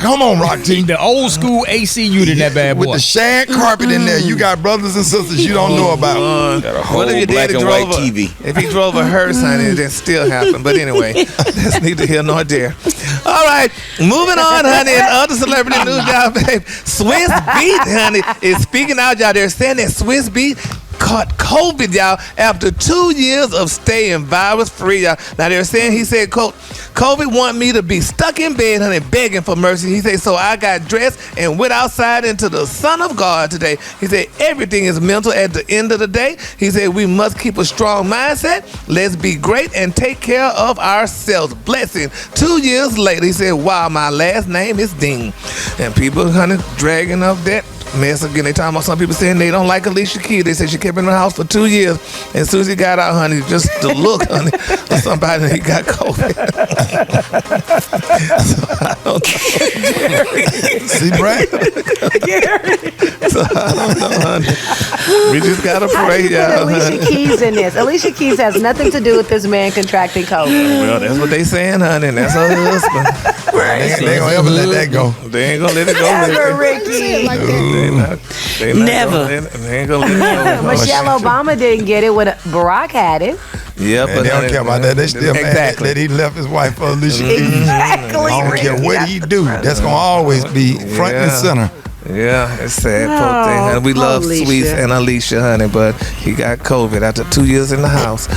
Come on, Rock T. The old school AC unit in that bad boy. With the shag carpet in there, you got brothers and sisters you don't know about. Got a whole black and white TV. If he drove a hearse, honey, that still happened. But anyway, that's neither here nor there. All right, moving on, honey, and other celebrity news, y'all, babe. Swiss Beat, honey, is speaking out, y'all. They're saying that Swiss Beat caught COVID, y'all, after 2 years of staying virus-free, y'all. Now, they're saying, he said, quote, COVID want me to be stuck in bed, honey, begging for mercy. He said, so I got dressed and went outside into the sun of God today. He said, everything is mental at the end of the day. He said, we must keep a strong mindset. Let's be great and take care of ourselves. Blessing. 2 years later, he said, wow, my last name is Dean. And people, honey, dragging up that mess again. They talking about some people saying they don't like Alicia Keys. They said she kept in the house for 2 years. And as soon as he got out, honey, just the look, honey, of somebody that he got COVID. So I don't know. See, Brad? So I don't know, honey. We just gotta pray, y'all. Alicia Keys in this. Alicia Keys has nothing to do with this man contracting COVID. Well, that's what they saying, honey, and that's her husband. They ain't gonna ever let that go. They ain't gonna let it go. Never, Ricky. Never. They ain't gonna let it go. Michelle Obama didn't get it when Barack had it. Yeah, but they don't care about that. They still mad that he left his wife for Alicia Keys. Exactly. I don't care what he do. That's gonna always be front and center. Yeah, it's sad, poor thing, honey. We love Sweets and Alicia, honey, but he got COVID after 2 years in the house.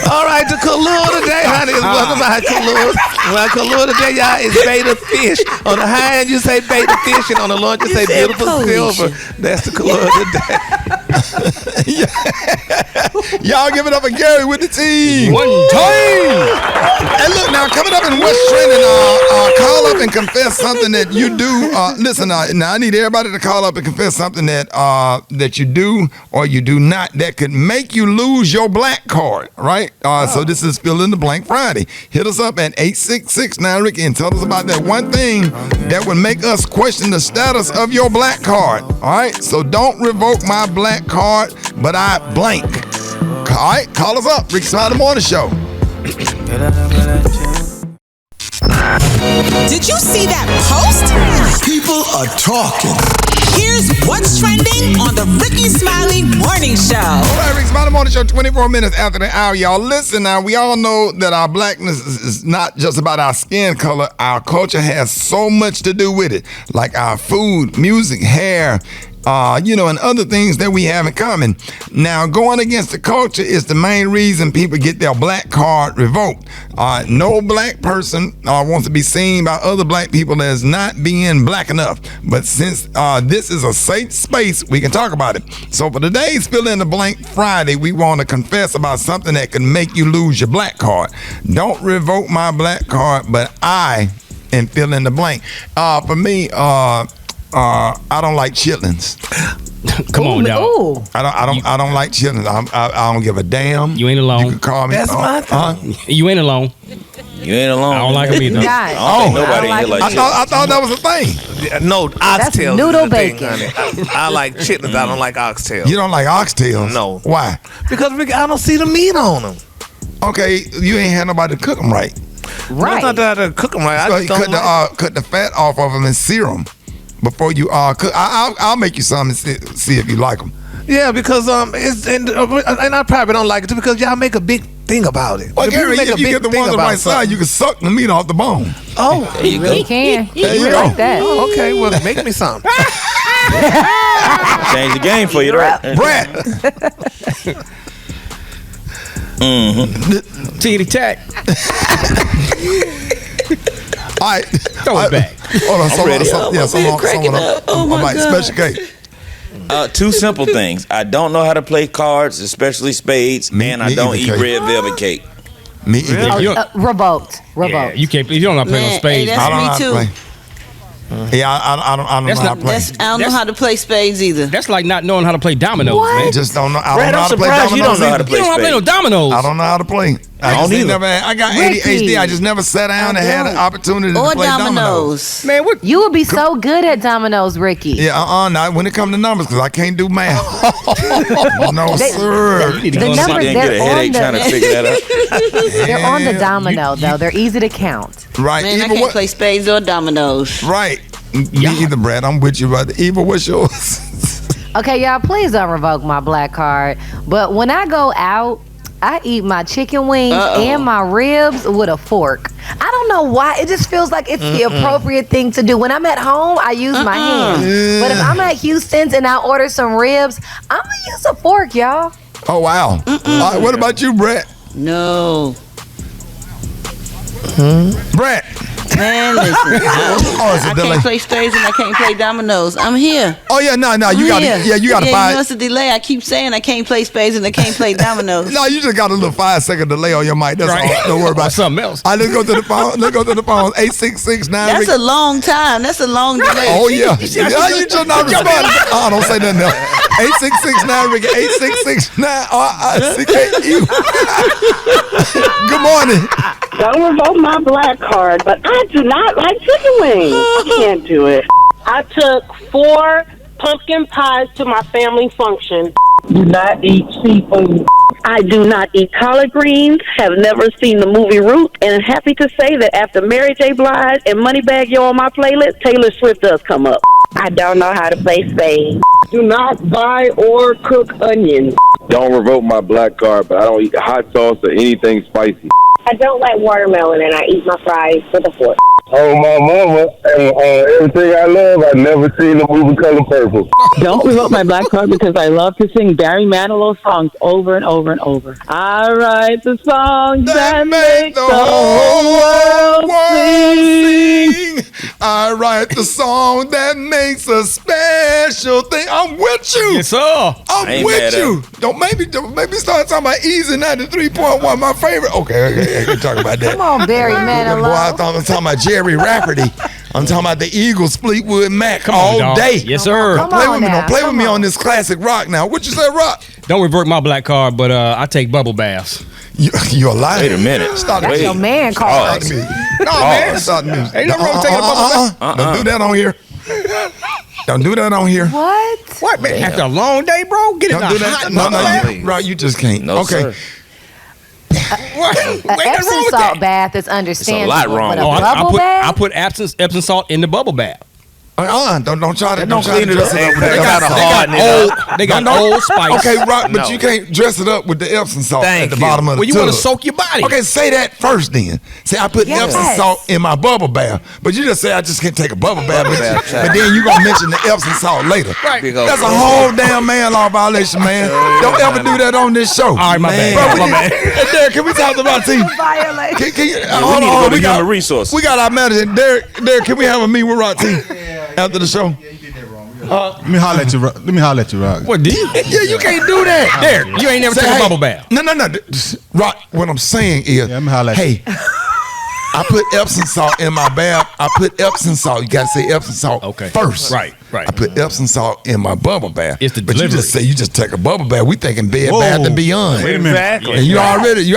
All right, the Kahlua today, honey, is welcome by Kahlua. Well, Kahlua today, y'all, is beta fish. On the high end, you say beta fish, and on the low end, you say beautiful silver. That's the Kahlua today. Y'all give it up for Gary with the team. One time. And look, now coming up in West Trenton, call up and confess something that you do. Listen, now I need everybody to call up and confess something that you do or you do not that could make you lose your black card, right? So this is Fill in the Blank Friday. Hit us up at 866-9-RICKY and tell us about that one thing that would make us question the status of your black card. All right, so don't revoke my black card, but I blank. All right, call us up. Rickey Smiley Morning Show. Did you see that post? People are talking. Here's what's trending on the Rickey Smiley Morning Show. All right, Rickey Smiley Morning Show, 24 minutes after the hour. Y'all listen now. We all know that our blackness is not just about our skin color. Our culture has so much to do with it, like our food, music, hair, and other things that we have in common. Now, going against the culture is the main reason people get their black card revoked. No black person wants to be seen by other black people as not being black enough. But since this is a safe space, we can talk about it. So for today's Fill in the Blank Friday, we want to confess about something that can make you lose your black card. Don't revoke my black card, but I am fill in the blank. For me, I don't like chitlins. Come on, y'all. I don't like chitlins. I don't give a damn. You ain't alone. You can call me. That's my thing. You ain't alone. You ain't alone. I don't like them either. I don't think nobody in here like chitlins. I thought that was a thing. No, oxtails. noodle is the thing, bacon. honey. I like chitlins. I don't like oxtails. You don't like oxtails? No. Why? Because Rick, I don't see the meat on them. Okay, you ain't had nobody to cook them right. Right. I thought I cook them right. I just don't cut the fat off of them and sear them before you cook. I'll make you some and see if you like them. Yeah, because it's and I probably don't like it too because y'all make a big thing about it. Well, Gary, if you get the ones on the right side, you can suck the meat off the bone. Oh, there you really go. Can. There you like go. that. Oh, okay, well, make me some. Change the game for you, right? Brett. Tickety tack. All right. Throw it back. Hold on. Someone Special case. Two simple things. I don't know how to play cards, especially spades, and I don't eat red velvet cake. Me either. Revoked. Yeah, you can't. You don't know how to play no spades. Hey, that's me too. Yeah, I don't know how to play. I don't know how to play spades either. That's like not knowing how to play dominoes, man. Just don't know. I Brad, don't know I'm how to play surprised dominoes. you don't know how to play You don't know how to play no dominoes. I don't know how to play. I got ADHD. I just never sat down and had an opportunity to play dominoes. Man, you would be so good at dominoes, Ricky. Yeah, not when it comes to numbers, because I can't do math. No, sir. You need to The go numbers, Get a headache trying to figure that out. They're on the domino, though. They're easy to count. Right. Man, I can't play spades or dominoes. Right. Me either, Brad. I'm with you, brother. Eva, what's yours? Okay, y'all, please don't revoke my black card. But when I go out, I eat my chicken wings and my ribs with a fork. I don't know why. It just feels like it's the appropriate thing to do. When I'm at home, I use my hands. But if I'm at Houston's and I order some ribs, I'm going to use a fork, y'all. Oh, wow. All right, what about you, Brett? No. Brett. Man, listen. I can't play spades and I can't play dominoes. I'm here. Oh yeah, no, you got to, you got to buy. You know, it's a delay. I keep saying I can't play spades and I can't play dominoes. No, you just got a little 5-second delay on your mic. That's all. Don't worry about something else. All right, let's go to the phone. 866-9. That's a long time. That's a long delay. Oh yeah. You just not responding. Don't say nothing else. 866-9-RICKY. 866-9-RICKY. Good morning. Don't revoke my black card, but I do not like chicken wings. I can't do it. I took 4 pumpkin pies to my family function. Do not eat seafood. I do not eat collard greens, have never seen the movie Root, and happy to say that after Mary J. Blige and Moneybagg Yo on my playlist, Taylor Swift does come up. I don't know how to play spades. Do not buy or cook onions. Don't revoke my black card, but I don't eat hot sauce or anything spicy. I don't like watermelon, and I eat my fries with a fork. Oh, my mama, and everything I love, I've never seen the movie Color Purple. Don't revoke my black card because I love to sing Barry Manilow songs over and over and over. I write the songs that make the whole world sing. I write the song that makes a special thing. I'm with you. Yes, sir. I'm with you. Don't maybe start talking about Easy 93.1, my favorite. Okay, I can talk about that. Come on, Barry Manilow. Boy, I thought I was talking about Jerry Rafferty. I'm talking about the Eagles, Fleetwood Mac all dog. day. Yes, sir. Don't play with me. Don't play with me on this classic rock now. What you say, rock? Don't revert my black card, but I take bubble baths. You're a liar. Wait a minute. Stop That's your man card. me. No, man. Stop me. Ain't no wrong taking a bubble bath. Don't do that on here. Don't do that on here. What? What, man? After a long day, bro? Get in Don't do a that. hot No, bubble bath? right, you just can't. No, okay. sir. An Epsom salt bath is understandable. It's a lot wrong. But a bubble bath? I put Epsom salt in the bubble bath. Don't try to. Don't clean it up. They got Old Spice. Okay, Rock, but you can't dress it up with the Epsom salt at the bottom of the Well, you tub. want to soak your body. Okay, say that first then. Say I put Epsom salt in my bubble bath. But you just say I just can't take a bubble bath. But then you're going to mention the Epsom salt later. Right. That's a whole damn man law violation, man. Don't ever do that on this show. All right, my bad. Bro, My bad. Hey, Derek, can we talk about T? We need to go to Human Resources. We got our manager. Derek, can we have a meet with Rock T after the show? Let me holler at you, Rock. What, do you? Yeah, you can't do that. Derek, you ain't never taken a bubble bath. No. Rock, what I'm saying is, hey, I put Epsom salt in my bath. I put Epsom salt. You got to say Epsom salt first. Right. I put Epsom salt in my bubble bath. It's the but delivery. you just say you just take a bubble bath. We thinking Bed Bath and Beyond. Wait a minute. Exactly. And you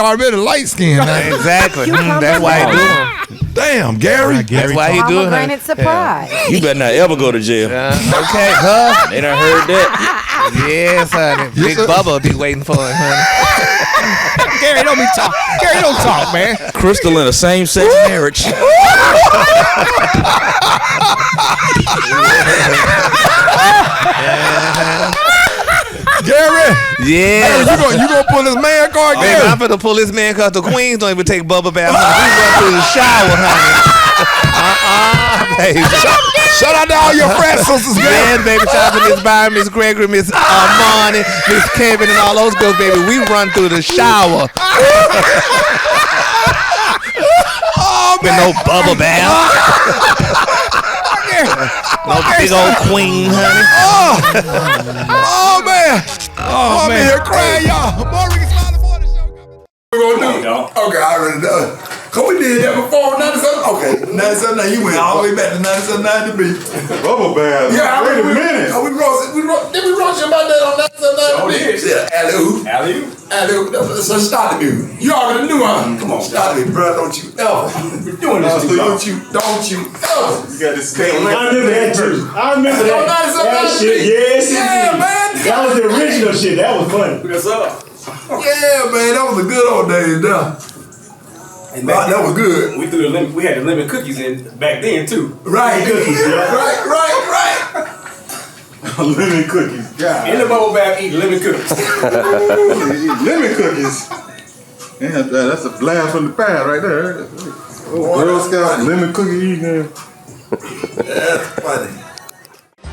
already light skinned now. Exactly. That's why he do it. Damn, Gary. That's why he do it. Pomegranate surprise. You better not ever go to jail. Okay, huh? They done heard that. Yes, honey. Big Bubba be waiting for it, honey. Gary, don't be talk. Gary, don't talk, man. Crystal in a same-sex marriage. Gary. Yeah. Hey, you gonna pull this man card, Baby, Gary? I'm finna pull this man cause the queens don't even take bubble baths. We run through the shower, honey. Baby. Shout out to all your frat sisters, Gary. Yeah, baby. Shout out to Miss Byron, Miss Gregory, Miss Armani, Miss Kevin, and all those girls, baby. We run through the shower. Oh, Been no bubble bath. No big old queen, honey. Oh man. Oh man, here crying, y'all. More Rickey Smiley Morning Show. We're gonna do it. Okay, I already done. Cause we did that before 97. Okay, 97. Now you went all the way back to 97, 90 B. Bubble bath. Yeah, wait a minute. Did we roast you about that on 97, 90 B? Yeah, alley-oop. So start the music. You already knew, huh? Come on, start it, bro. Don't you ever. We're doing this. Don't you ever. You got this thing. I remember that too. I remember that shit. Yes, yeah, man. That was the original shit. That was funny. What's up? Yeah, man. That was the good old days, though. And that was good. We threw the lemon. We had the lemon cookies in back then too. Right. Cookies, yeah. Right. Lemon cookies. God. In the bubble bath, eat lemon cookies. Lemon cookies. Yeah, that's a blast from the past right there. Girl Scout lemon cookie eating. That's funny.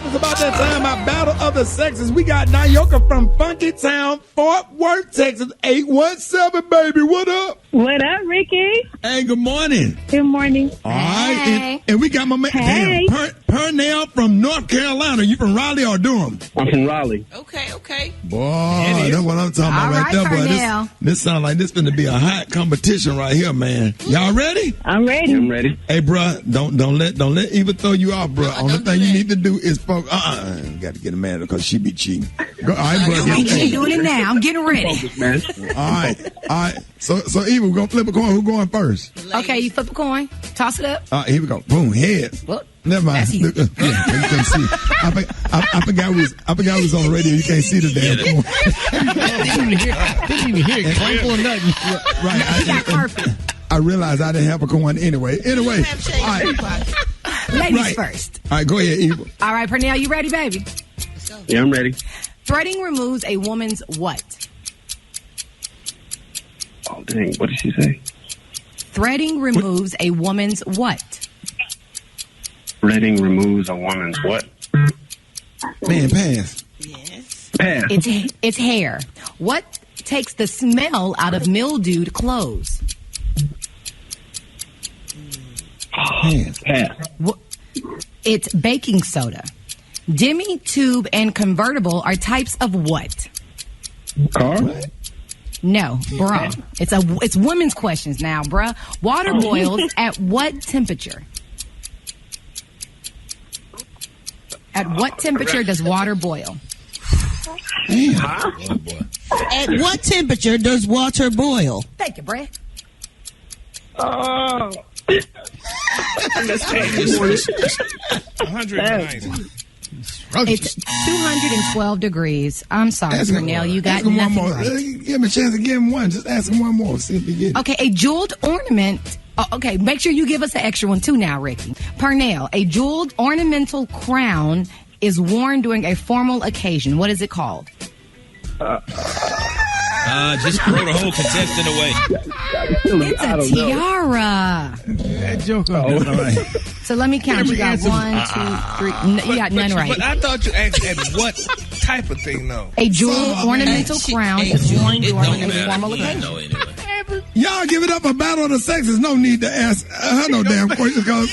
It's about that time, our battle of the sexes. We got Nayoka from Funky Town, Fort Worth, Texas, 817, baby. What up? What up, Ricky? Hey, good morning. Good morning. All right. And we got my man, Hey. Purnell from North Carolina. You from Raleigh or Durham? I'm from Raleigh. Okay. Boy, that's what I'm talking about right there, boy. Purnell. This sounds like this finna be a hot competition right here, man. Y'all ready? I'm ready. I'm ready. Hey, bruh, don't let Eva throw you off, bruh. Only thing you need to do is focus. Got to get a man because she be cheating. Go, all right, bruh. I ain't doing it now. I'm getting ready. Man. All right. So Eva, we're gonna flip a coin. Who's going first? Okay, you flip a coin. Toss it up. Here we go. Boom, head. Well, Never mind. that's you. Look, you can't see. I forgot we was on the radio. You can't see the damn coin. Didn't even hear it. Crank or nothing. Right. He got perfect. I realized I didn't have a coin anyway. All right. Ladies first. All right, go ahead, Eva. All right, Pernell, you ready, baby? Yeah, I'm ready. Threading removes a woman's what? Oh, dang. What did she say? Threading removes a woman's what? Knitting removes a woman's what? Man, pass. Pass. It's hair. What takes the smell out of mildewed clothes? Pass. It's baking soda. Demi, tube, and convertible are types of what? Car? No, bruh. It's women's questions now, bruh. Water boils at what temperature? At what temperature does water boil? At what temperature does water boil? Thank you, Brad. Oh. 190. It's 212 degrees. I'm sorry, Cornell. You got one nothing more. right. Give him a chance to give him one. Just ask him one more. See if he get it. Okay, a jeweled ornament. Okay, make sure you give us the extra one too now, Ricky. Pernell, a jeweled ornamental crown is worn during a formal occasion. What is it called? Just throw the whole contestant away. It's a tiara. That joke. All right. So let me count. You got 1, 2, 3. You got none right. But I thought you asked at what type of thing, though? A jeweled ornamental crown is worn during a formal occasion. Y'all give it up a battle of the sexes. No need to ask her no damn question. Well,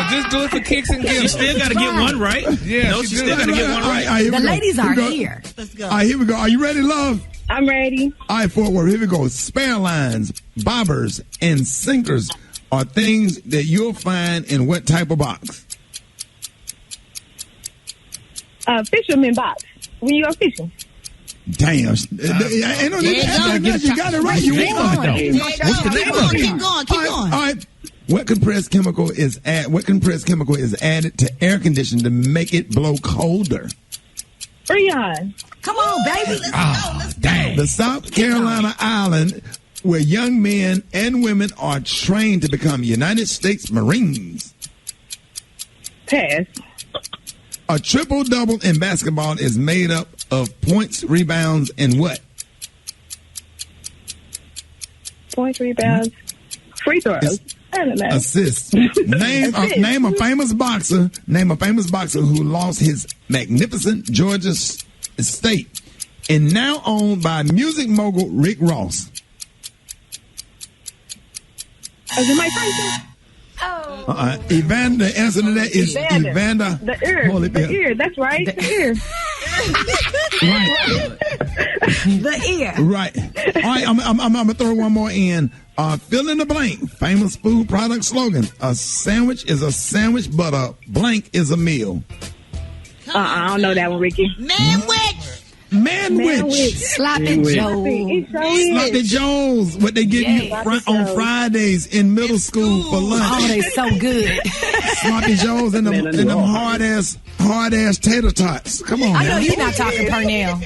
just do it for kicks and giggles. You still got to get one right. Yeah, no, she still got to get one right. All right, the ladies are here. Let's go. All right, here we go. Are you ready, love? I'm ready. All right, Fort Worth, here we go. Spare lines, bobbers, and sinkers are things that you'll find in what type of box? Fisherman box. When you go fishing. Damn. Ain't no need to ask that. You got it right. You won. What's the name of it? Keep going. All right. What compressed chemical is added to air conditioning to make it blow colder? Freon. Come on, baby. Let's go. Dang. The South Carolina island where young men and women are trained to become United States Marines. Pass. A triple-double in basketball is made up of points, rebounds, and what? Points, rebounds, free throws. I don't know. Assists. Name a famous boxer. Name a famous boxer who lost his magnificent Georgia estate and now owned by music mogul Rick Ross. Is it Mike Tyson? Evander. The answer to that is Evander. The ear. That's right. The ear. Right. The ear. Right. All right. I'm gonna throw one more in. Fill in the blank. Famous food product slogan: a sandwich is a sandwich, but a blank is a meal. I don't know that one, Ricky. Manwich. Sloppy Joe. Sloppy Joes. What they give you on Fridays in middle school for lunch. Oh, they so good. Sloppy Joes and them hard ass tater tots. Come on, I know man. you're not talking Pernell.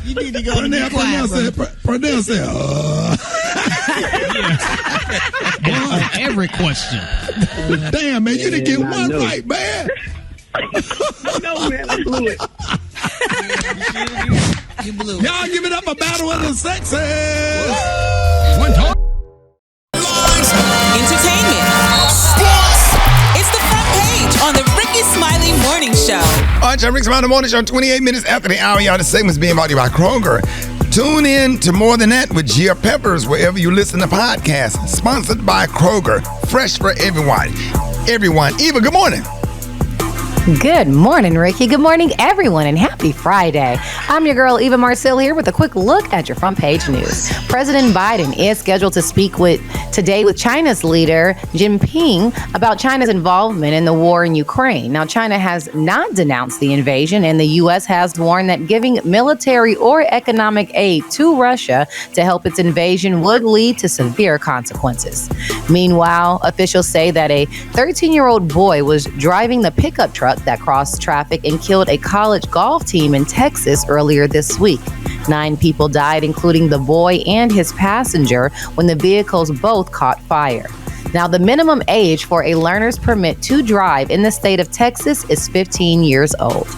You need to go to the Pernell said, Every question. Damn, man, you didn't get one right, man. No, man, I blew it. You blew it. Y'all give it up a battle of the sexes. One talk. Entertainment. Sports. It's the front page on the Rickey Smiley Morning Show. All right, Rickey Smiley Morning Show, 28 minutes after the hour. Y'all, the segment's being brought to you by Kroger. Tune in to More Than That with Gia Peppers wherever you listen to podcasts. Sponsored by Kroger. Fresh for everyone. Eva, good morning. Good morning, Ricky. Good morning, everyone, and happy Friday. I'm your girl, Eva Marcel, here with a quick look at your front page news. President Biden is scheduled to speak today with China's leader, Jinping, about China's involvement in the war in Ukraine. Now, China has not denounced the invasion, and the U.S. has warned that giving military or economic aid to Russia to help its invasion would lead to severe consequences. Meanwhile, officials say that a 13-year-old boy was driving the pickup truck that crossed traffic and killed a college golf team in Texas earlier this week. 9 people died, including the boy and his passenger, when the vehicles both caught fire. Now, the minimum age for a learner's permit to drive in the state of Texas is 15 years old.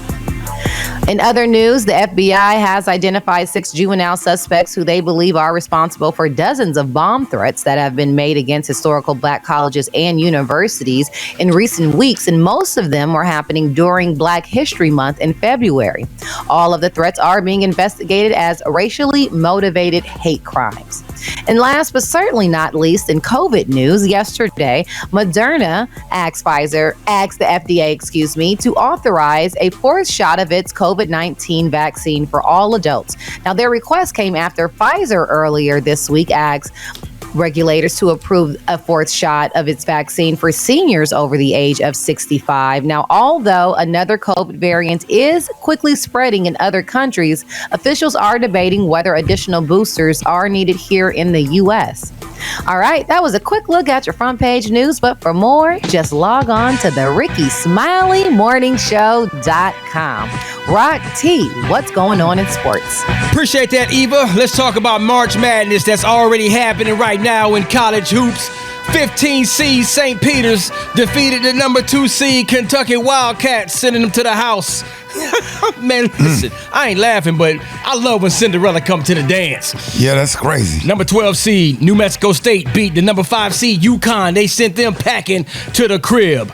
In other news, the FBI has identified 6 juvenile suspects who they believe are responsible for dozens of bomb threats that have been made against historical Black colleges and universities in recent weeks, and most of them were happening during Black History Month in February. All of the threats are being investigated as racially motivated hate crimes. And last but certainly not least, in COVID news, yesterday, Moderna asked the FDA, to authorize a 4th shot of its COVID-19 vaccine for all adults. Now, their request came after Pfizer earlier this week asked regulators to approve a 4th shot of its vaccine for seniors over the age of 65. Now, although another COVID variant is quickly spreading in other countries, officials are debating whether additional boosters are needed here in the U.S. All right, that was a quick look at your front page news, but for more, just log on to the Rickey Smiley Morningshow.com. Rock T, what's going on in sports? Appreciate that, Eva. Let's talk about March Madness that's already happening right now in college hoops. 15 seed St. Peter's defeated the number 2 seed Kentucky Wildcats, sending them to the house. Man, listen, I ain't laughing, but I love when Cinderella come to the dance. Yeah, that's crazy. Number 12 seed New Mexico State beat the number 5 seed UConn. They sent them packing to the crib.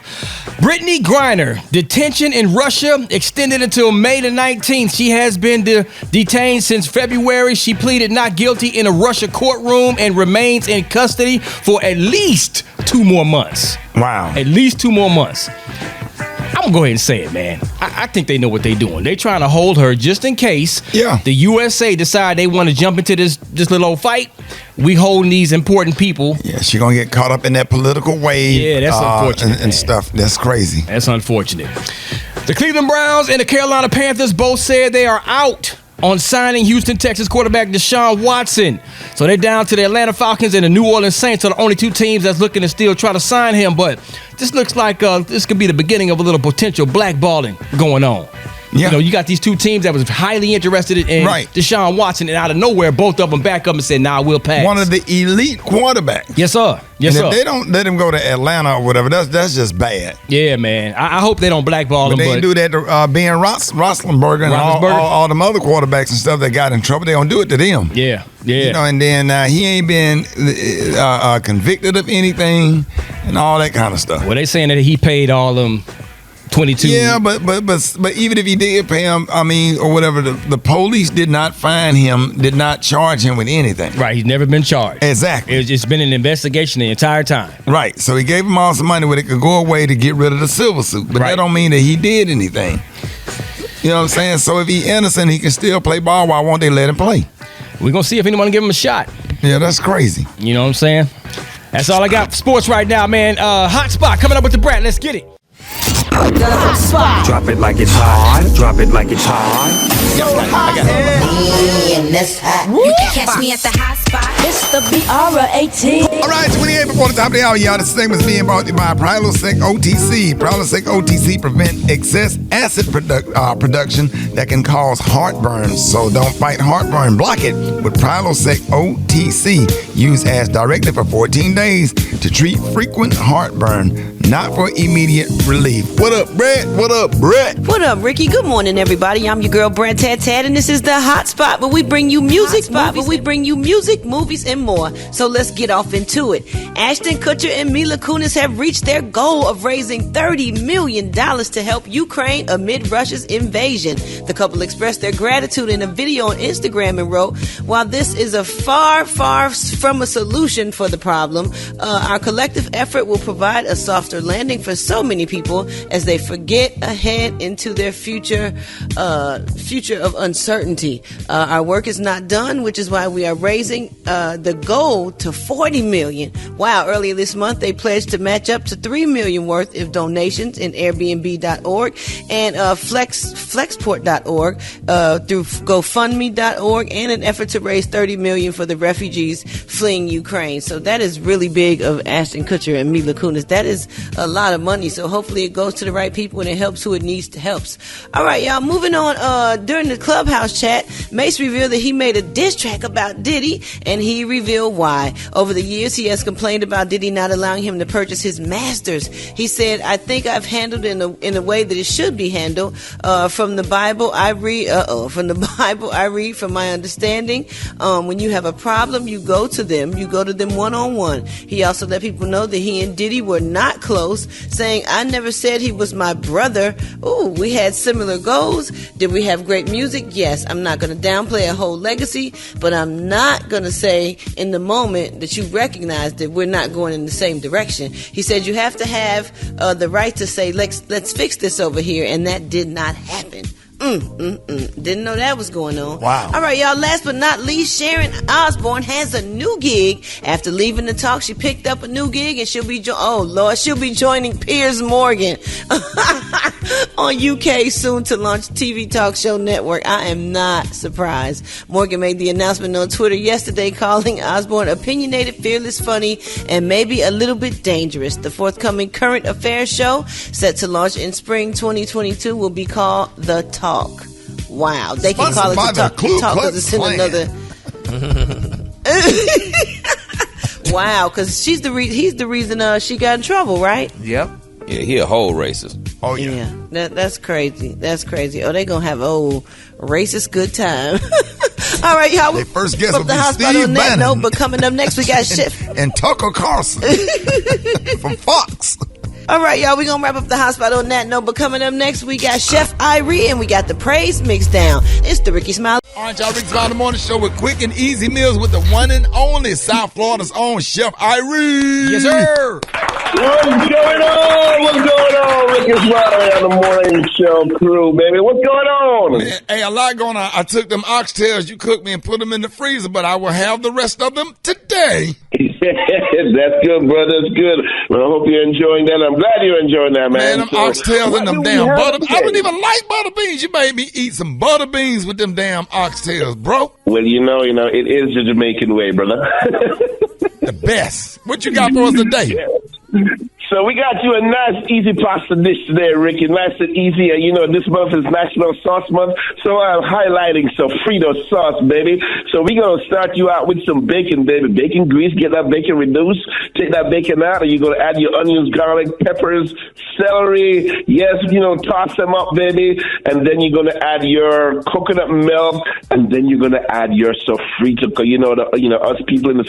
Brittany Griner, detention in Russia extended until May the 19th. She has been detained since February. She pleaded not guilty in a Russia courtroom and remains in custody for at least 2 more months. Wow. At least 2 more months. I'm going to go ahead and say it, man. I think they know what they're doing. They're trying to hold her just in case the USA decide they want to jump into this little old fight. We holding these important people. Yeah, she's going to get caught up in that political wave. Yeah, that's unfortunate. And stuff. That's crazy. That's unfortunate. The Cleveland Browns and the Carolina Panthers both said they are out on signing Houston, Texas quarterback Deshaun Watson. So they're down to the Atlanta Falcons and the New Orleans Saints are the only 2 teams that's looking to still try to sign him. But this looks like this could be the beginning of a little potential blackballing going on. Yeah. You know, you got these 2 teams that was highly interested in Deshaun Watson, and out of nowhere, both of them back up and said, nah, we'll pass. One of the elite quarterbacks. Yes, sir. Yes, and sir. if they don't let him go to Atlanta or whatever, that's just bad. Yeah, man. I hope they don't blackball him. They didn't do that to Ben Roethlisberger and all them other quarterbacks and stuff that got in trouble. They don't do it to them. Yeah, yeah. You know, and then he ain't been convicted of anything and all that kind of stuff. Well, they saying that he paid all them 22. Yeah, but even if he did pay him, I mean, or whatever, the police did not find him, did not charge him with anything. Right, he's never been charged. Exactly. It's been an investigation the entire time. Right, so he gave him all some money where it could go away to get rid of the silver suit, but that don't mean that he did anything. You know what I'm saying? So if he's innocent, he can still play ball. Why won't they let him play? We're going to see if anyone give him a shot. Yeah, that's crazy. You know what I'm saying? That's all I got for sports right now, man. Hot spot coming up with the Brat. Let's get it. The hot spot. Drop it like it's hot. Drop it like it's hot. So hot. And that's hot. You can catch me at the hot spot. It's the BR18. All right, 28 before the top of the hour, y'all. This thing was being brought to you by Prilosec OTC. Prilosec OTC prevent excess acid production that can cause heartburn. So don't fight heartburn. Block it with Prilosec OTC. Use as directed for 14 days to treat frequent heartburn, not for immediate relief. What up, Brett? What up, Brett? What up, Ricky? Good morning, everybody. I'm your girl, Brett Tad, and this is the Hot Spot, where we bring you music, movies, and more. So let's get off into it. Ashton Kutcher and Mila Kunis have reached their goal of raising $30 million to help Ukraine amid Russia's invasion. The couple expressed their gratitude in a video on Instagram and wrote, "While this is a far from a solution for the problem, our collective effort will provide a softer landing for so many people as they forget ahead into their future of uncertainty. Our work is not done, which is why we are raising the goal to $40 million. Wow, earlier this month, they pledged to match up to $3 million worth of donations in Airbnb.org and Flexport.org through GoFundMe.org and an effort to raise $30 million for the refugees fleeing Ukraine. So that is really big of Ashton Kutcher and Mila Kunis. That is a lot of money. So hopefully it goes to the right people and it helps who it needs to help. All right, y'all, moving on. During the Clubhouse chat, Mace revealed that he made a diss track about Diddy, and he revealed why. Over the years, he has complained about Diddy not allowing him to purchase his masters. He said, I think I've handled it in a way that it should be handled. From the Bible I read, from my understanding, when you have a problem, you go to them one-on-one. He also let people know that he and Diddy were not close, saying, I never said he was my brother. Ooh, we had similar goals. Did we have great music? Yes. I'm not going to downplay a whole legacy, but I'm not going to say in the moment that you recognize that we're not going in the same direction. He said you have to have the right to say, let's fix this over here, and that did not happen. Didn't know that was going on. Wow. All right, y'all. Last but not least, Sharon Osbourne has a new gig. After leaving the talk, she picked up a new gig, and she'll be joining Piers Morgan on UK soon to launch TV talk show network. I am not surprised. Morgan made the announcement on Twitter yesterday, calling Osbourne opinionated, fearless, funny, and maybe a little bit dangerous. The forthcoming current affairs show, set to launch in spring 2022, will be called The Talk. Wow, they can call it The Talk because it's in another. Wow, because he's the reason she got in trouble, right? Yep. Yeah, he a whole racist. Oh yeah. That's crazy. That's crazy. Oh, they gonna have racist good time. All right, y'all. Their first guest will be Steve Bannon. Note, but coming up next, we got Chef and Tucker Carlson from Fox. All right, y'all, we're going to wrap up the hot spot on that note. But coming up next, we got Chef Irie and we got the praise mixed down. It's the Rickey Smiley. All right, y'all, Rickey Smiley Morning Show with quick and easy meals with the one and only South Florida's own Chef Irie. Yes, sir. What's going on? What's going on? Rickey Smiley on the Morning Show crew, baby. What's going on? Man, hey, a lot going on. I took them oxtails you cooked me and put them in the freezer, but I will have the rest of them today. That's good, brother. That's good. Well, I hope you're enjoying that. I'm glad you're enjoying that, man. Man, them oxtails and them damn butter. I wouldn't even like butter beans. You made me eat some butter beans with them damn oxtails, bro. Well, you know, it is the Jamaican way, brother. The best. What you got for us today? So we got you a nice, easy pasta dish today, Ricky. Nice and easy. You know, this month is National Sauce Month, so I'm highlighting some Frito sauce, baby. So we're going to start you out with some bacon, baby. Bacon grease. Get that bacon reduced. Take that bacon out, and you're going to add your onions, garlic, peppers, celery. Yes, toss them up, baby. And then you're going to add your coconut milk, and then you're going to add your sofrito. Us people in the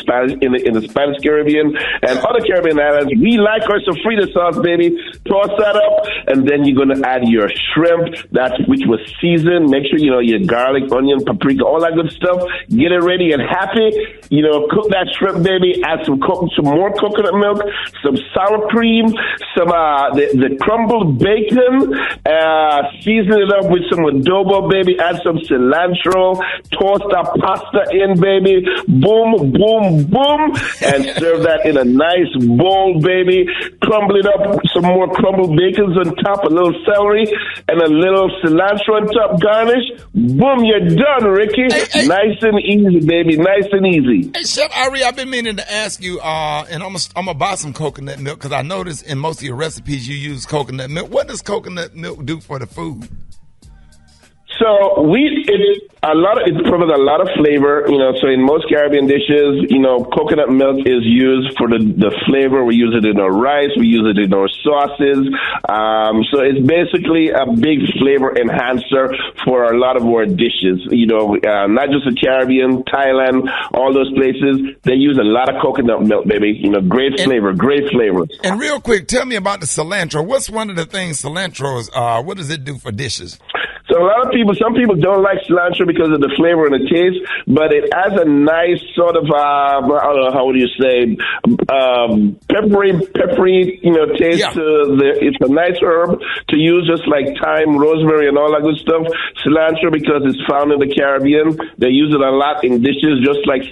Spanish Caribbean and other Caribbean islands, we like our sofrito sauce, baby. Toss that up, and then you're going to add your shrimp, which was seasoned. Make sure, your garlic, onion, paprika, all that good stuff. Get it ready and happy. Cook that shrimp, baby. Add some more coconut milk, some sour cream, some the crumbled bacon. Season it up with some adobo, baby. Add some cilantro. Toss that pasta in, baby. Boom, boom, boom. And serve that in a nice bowl, baby. Crumble it up, some more crumbled bacons on top, a little celery, and a little cilantro on top, garnish. Boom, you're done, Ricky. Hey. Nice and easy, baby. Nice and easy. Hey, Chef Irie, I've been meaning to ask you, and I'm gonna buy some coconut milk because I noticed in most of your recipes you use coconut milk. What does coconut milk do for the food? So it provides a lot of flavor, so in most Caribbean dishes, coconut milk is used for the flavor. We use it in our rice. We use it in our sauces. So it's basically a big flavor enhancer for a lot of our dishes. Not just the Caribbean, Thailand, all those places, they use a lot of coconut milk, baby. Great flavor. And real quick, tell me about the cilantro. What's one of the things cilantro is, what does it do for dishes? So some people don't like cilantro because of the flavor and the taste, but it has a nice sort of, I don't know, how would you say, peppery, taste. Yeah. It's a nice herb to use, just like thyme, rosemary, and all that good stuff. Cilantro, because it's found in the Caribbean, they use it a lot in dishes, just like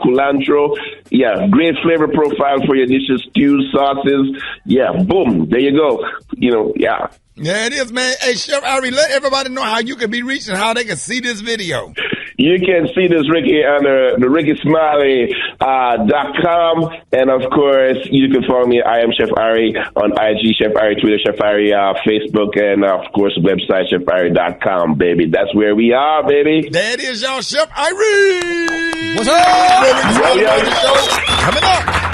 culantro. Yeah, great flavor profile for your dishes, stews, sauces. Yeah, boom, there you go. Yeah. Yeah, it is, man. Hey, Chef Irie, let everybody know how you can be reached and how they can see this video. You can see this Ricky on the RickySmiley.com. And of course, you can follow me. I am Chef Ari on IG, Chef Ari, Twitter, Chef Ari, Facebook, and of course, website, chefari.com, baby. That's where we are, baby. That is y'all, Chef Ari. What's up? Coming up.